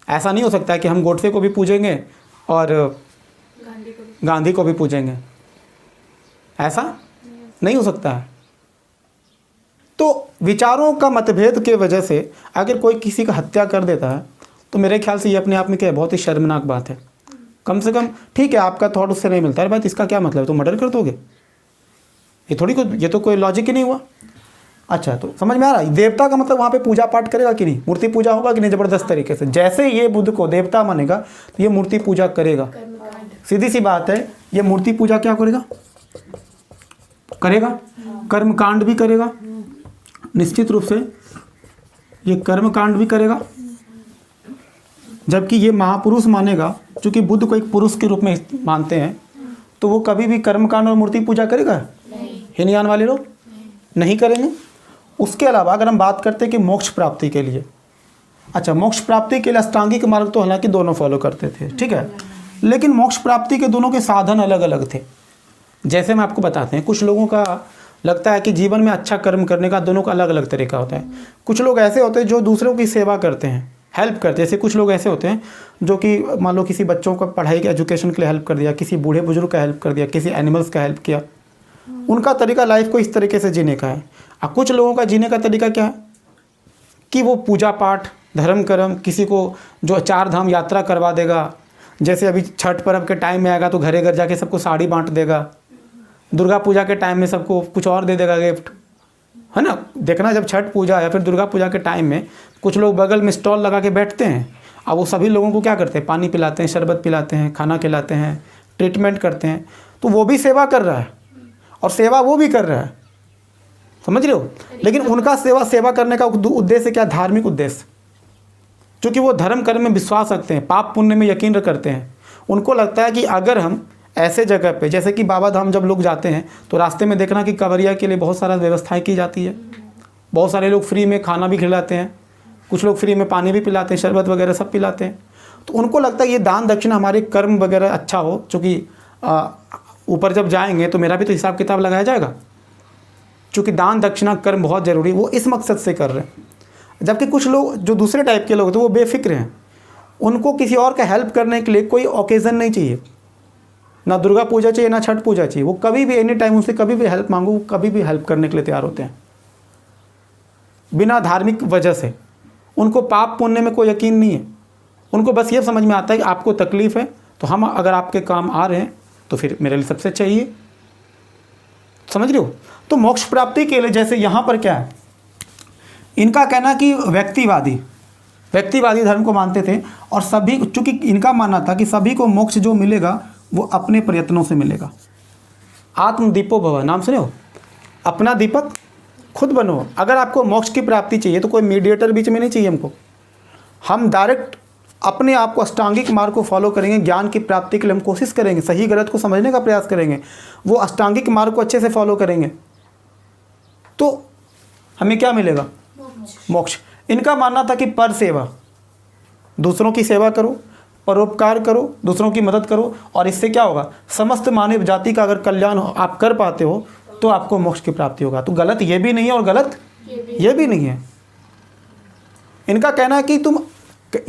Speaker 1: ऐसा नहीं हो सकता कि हम गोडसे को भी पूजेंगे और गांधी को भी पूजेंगे, ऐसा नहीं हो सकता है। तो विचारों का मतभेद के वजह से अगर कोई किसी का हत्या कर देता है तो मेरे ख्याल से ये अपने आप में क्या है, बहुत ही शर्मनाक बात है। कम से कम ठीक है, आपका थॉट उससे नहीं मिलता है, बात इसका क्या मतलब, तो मर्डर कर दोगे, ये तो कोई लॉजिक ही नहीं हुआ। अच्छा, तो समझ में आ रहा है, देवता का मतलब वहाँ पे पूजा पाठ करेगा कि नहीं, मूर्ति पूजा होगा कि नहीं, ज़बरदस्त तरीके से। जैसे ये बुद्ध को देवता मानेगा तो ये मूर्ति पूजा करेगा। सीधी सी बात है, ये मूर्ति पूजा क्या करेगा, कर्मकांड भी करेगा, निश्चित रूप से ये कर्मकांड भी करेगा। जबकि ये महापुरुष मानेगा, क्योंकि बुद्ध को एक पुरुष के रूप में मानते हैं, तो वो कभी भी कर्मकांड और मूर्ति पूजा करेगा? हीनयान वाले लोग नहीं करेंगे। उसके अलावा अगर हम बात करते हैं कि मोक्ष प्राप्ति के लिए, अच्छा, मोक्ष प्राप्ति के लिए अष्टांगिक मार्ग तो हालांकि दोनों फॉलो करते थे, ठीक है, लेकिन मोक्ष प्राप्ति के दोनों के साधन अलग अलग थे। जैसे मैं आपको बताते हैं, कुछ लोगों का लगता है कि जीवन में अच्छा कर्म करने का दोनों का अलग अलग तरीका होता है। कुछ लोग ऐसे होते हैं जो दूसरों की सेवा करते हैं, हेल्प करते हैं। जैसे कुछ लोग ऐसे होते हैं जो कि मान लो किसी बच्चों को पढ़ाई के एजुकेशन के लिए हेल्प कर दिया, किसी बूढ़े बुजुर्ग का हेल्प कर दिया, किसी एनिमल्स का हेल्प किया। उनका तरीका लाइफ को इस तरीके से जीने का है। और कुछ लोगों का जीने का तरीका क्या है कि वो पूजा पाठ, धर्म कर्म, किसी को जो 4 धाम यात्रा करवा देगा। जैसे अभी छठ पर्व के टाइम में आएगा तो घरे घर जाके सबको साड़ी बांट देगा, दुर्गा पूजा के टाइम में सबको कुछ और दे देगा गिफ्ट, है ना। देखना, जब छठ पूजा या फिर दुर्गा पूजा के टाइम में कुछ लोग बगल में स्टॉल लगा के बैठते हैं, अब वो सभी लोगों को क्या करते हैं, पानी पिलाते हैं, शरबत पिलाते हैं, खाना खिलाते हैं, ट्रीटमेंट करते हैं। तो वो भी सेवा कर रहा है और सेवा वो भी कर रहा है, समझ रहे हो। लेकिन उनका सेवा करने का उद्देश्य क्या, धार्मिक उद्देश्य, क्योंकि वो धर्म कर्म में विश्वास रखते हैं, पाप पुण्य में यकीन करते हैं। उनको लगता है कि अगर हम ऐसे जगह पे, जैसे कि बाबा धाम जब लोग जाते हैं तो रास्ते में देखना कि कांवरिया के लिए बहुत सारा व्यवस्थाएं की जाती है। बहुत सारे लोग फ्री में खाना भी खिलाते हैं, कुछ लोग फ्री में पानी भी पिलाते हैं, शरबत वगैरह सब पिलाते हैं। तो उनको लगता है ये दान दक्षिणा हमारे कर्म वगैरह अच्छा हो, क्योंकि ऊपर जब जाएंगे तो मेरा भी तो हिसाब किताब लगाया जाएगा, क्योंकि दान दक्षिणा कर्म बहुत ज़रूरी, वो इस मकसद से कर रहे हैं। जबकि कुछ लोग जो दूसरे टाइप के लोग थे वो बेफिक्र हैं, उनको किसी और का हेल्प करने के लिए कोई ओकेज़न नहीं चाहिए, ना दुर्गा पूजा चाहिए ना छठ पूजा चाहिए। वो कभी भी एनी टाइम उनसे कभी भी हेल्प मांगो, वो कभी भी हेल्प करने के लिए तैयार होते हैं, बिना धार्मिक वजह से। उनको पाप पुण्य में कोई यकीन नहीं है। उनको बस ये समझ में आता है कि आपको तकलीफ़ है तो हम अगर आपके काम आ रहे हैं तो फिर मेरे लिए सबसे अच्छा ये, समझ रहे हो। तो मोक्ष प्राप्ति के लिए जैसे यहाँ पर क्या है, इनका कहना कि व्यक्तिवादी धर्म को मानते थे और सभी, चूँकि इनका मानना था कि सभी को मोक्ष जो मिलेगा वो अपने प्रयत्नों से मिलेगा। आत्मदीपो भव, नाम सुने हो, अपना दीपक खुद बनो। अगर आपको मोक्ष की प्राप्ति चाहिए तो कोई मीडिएटर बीच में नहीं चाहिए हमको। हम डायरेक्ट अपने आप को अष्टांगिक मार्ग को फॉलो करेंगे। ज्ञान की प्राप्ति के लिए हम कोशिश करेंगे, सही गलत को समझने का प्रयास करेंगे, वो अष्टांगिक मार्ग को अच्छे से फॉलो करेंगे तो हमें क्या मिलेगा, मोक्ष। इनका मानना था कि पर सेवा, दूसरों की सेवा करो, परोपकार करो, दूसरों की मदद करो, और इससे क्या होगा, समस्त मानव जाति का अगर कल्याण आप कर पाते हो तो आपको मोक्ष की प्राप्ति होगा। तो गलत ये भी नहीं है और गलत ये भी नहीं है। इनका कहना है कि तुम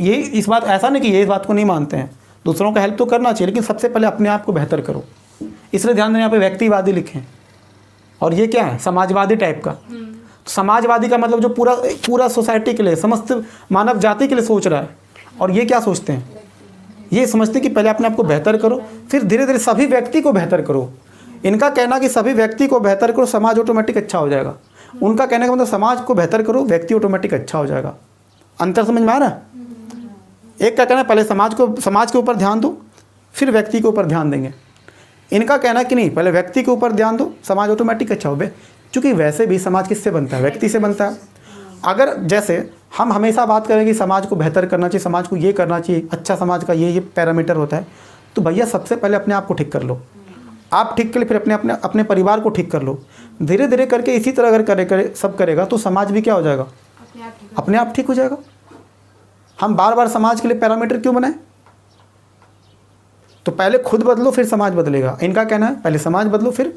Speaker 1: ये इस बात, ऐसा नहीं कि ये इस बात को नहीं मानते हैं, दूसरों का हेल्प तो करना चाहिए, लेकिन सबसे पहले अपने आप को बेहतर करो। इसलिए ध्यान देना, यहाँ पे व्यक्तिवादी लिखे हैं और ये क्या है, समाजवादी टाइप का। समाजवादी का मतलब जो पूरा सोसाइटी के लिए, समस्त मानव जाति के लिए सोच रहा है। और ये क्या सोचते हैं, ये समझते हैं कि पहले अपने आप को बेहतर करो, फिर धीरे धीरे सभी व्यक्ति को बेहतर करो। इनका कहना कि सभी व्यक्ति को बेहतर करो, समाज ऑटोमेटिक अच्छा हो जाएगा। उनका कहने का मतलब समाज को बेहतर करो, व्यक्ति ऑटोमेटिक अच्छा हो जाएगा। अंतर समझ में आ रहा है? एक का कहना है पहले समाज के ऊपर ध्यान दो, फिर व्यक्ति के ऊपर ध्यान देंगे। इनका कहना है कि नहीं, पहले व्यक्ति के ऊपर ध्यान दो, समाज ऑटोमेटिक अच्छा हो। क्योंकि वैसे भी समाज किससे बनता है, व्यक्ति से बनता है। अगर जैसे हम हमेशा बात करें कि समाज को बेहतर करना चाहिए, समाज को ये करना चाहिए, अच्छा समाज का ये पैरामीटर होता है, तो भैया सबसे पहले अपने आप को ठीक कर लो। आप ठीक कर ले, फिर अपने परिवार को ठीक कर लो। धीरे धीरे करके इसी तरह अगर सब करेगा तो समाज भी क्या हो जाएगा, अपने आप ठीक हो जाएगा। हम बार बार समाज के लिए पैरामीटर क्यों बनाए? तो पहले खुद बदलो फिर समाज बदलेगा। इनका कहना है पहले समाज बदलो फिर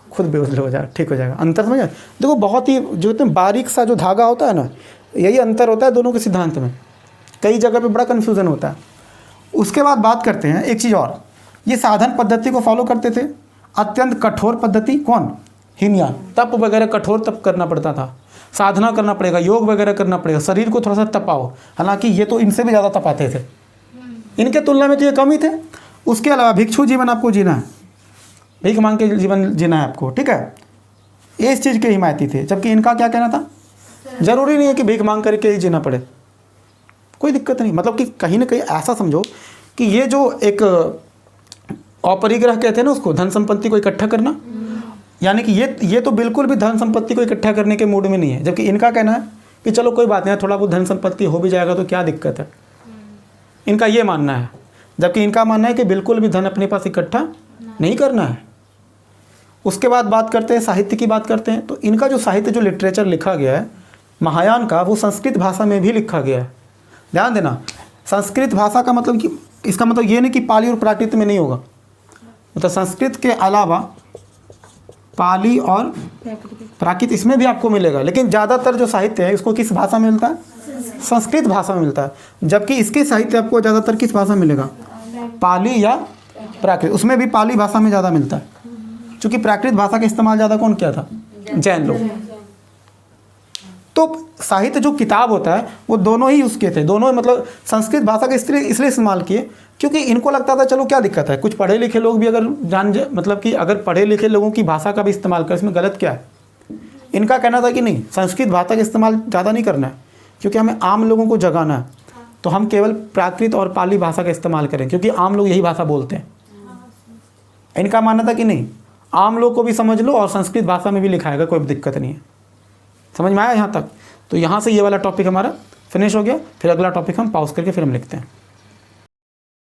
Speaker 1: खुद भी बदलो, हो जाएगा, ठीक हो जाएगा। अंतर समझ आए? देखो बहुत ही जो इतने बारीक सा जो धागा होता है ना, यही अंतर होता है दोनों के सिद्धांत में। कई जगह पे बड़ा कन्फ्यूज़न होता है। उसके बाद बात करते हैं एक चीज़ और, ये साधन पद्धति को फॉलो करते थे, अत्यंत कठोर पद्धति। कौन? हीनयान। तप वगैरह कठोर तप करना पड़ता था, साधना करना पड़ेगा, योग वगैरह करना पड़ेगा, शरीर को थोड़ा सा तपाओ। हालांकि ये तो इनसे भी ज़्यादा तपाते थे, इनके तुलना में तो ये कम ही थे। उसके अलावा भिक्षु जीवन आपको जीना है, भीख मांग के जीवन जीना है आपको, ठीक है। ये इस चीज़ के हिमायती थे। जबकि इनका क्या कहना था, ज़रूरी नहीं है कि भीख मांग करके ही जीना पड़े, कोई दिक्कत नहीं। मतलब कि कहीं ना कहीं ऐसा समझो कि ये जो एक अपरिग्रह कहते हैं ना उसको, धन संपत्ति को इकट्ठा करना, यानी कि ये तो बिल्कुल भी धन संपत्ति को इकट्ठा करने के मूड में नहीं है। जबकि इनका कहना है कि चलो कोई बात नहीं, थोड़ा बहुत धन संपत्ति हो भी जाएगा तो क्या दिक्कत है, इनका ये मानना है। जबकि इनका मानना है कि बिल्कुल भी धन अपने पास इकट्ठा नहीं करना है। उसके बाद बात करते हैं साहित्य की बात करते हैं। तो इनका जो साहित्य, जो लिटरेचर लिखा गया है महायान का, वो संस्कृत भाषा में भी लिखा गया है। ध्यान देना, संस्कृत भाषा का मतलब कि इसका मतलब ये नहीं कि पाली और प्राकृत में नहीं होगा, मतलब संस्कृत के अलावा पाली और प्राकृत इसमें भी आपको मिलेगा। लेकिन ज़्यादातर जो साहित्य है इसको किस भाषा में मिलता है, संस्कृत भाषा में मिलता है। जबकि इसके साहित्य आपको ज़्यादातर किस भाषा में मिलेगा, पाली या प्राकृत। उसमें भी पाली भाषा में ज़्यादा मिलता है, क्योंकि प्राकृत भाषा का इस्तेमाल ज़्यादा कौन किया था, जैन लोग। तो साहित्य जो किताब होता है वो दोनों ही उसके थे, दोनों मतलब संस्कृत भाषा का इसलिए इस्तेमाल किए क्योंकि इनको लगता था चलो क्या दिक्कत है, कुछ पढ़े लिखे लोग भी अगर मतलब कि अगर पढ़े लिखे लोगों की भाषा का भी इस्तेमाल कर, इसमें गलत क्या है। इनका कहना था कि नहीं, संस्कृत भाषा का इस्तेमाल ज़्यादा नहीं करना है, क्योंकि हमें आम लोगों को जगाना है, तो हम केवल प्राकृत और पाली भाषा का इस्तेमाल करें, क्योंकि आम लोग यही भाषा बोलते हैं। इनका मानना था कि नहीं, आम लोग को भी समझ लो और संस्कृत भाषा में भी लिखाएगा, कोई दिक्कत नहीं है। समझ में आया यहाँ तक? तो यहाँ से ये वाला टॉपिक हमारा फिनिश हो गया। फिर अगला टॉपिक हम पॉज करके फिर हम लिखते हैं।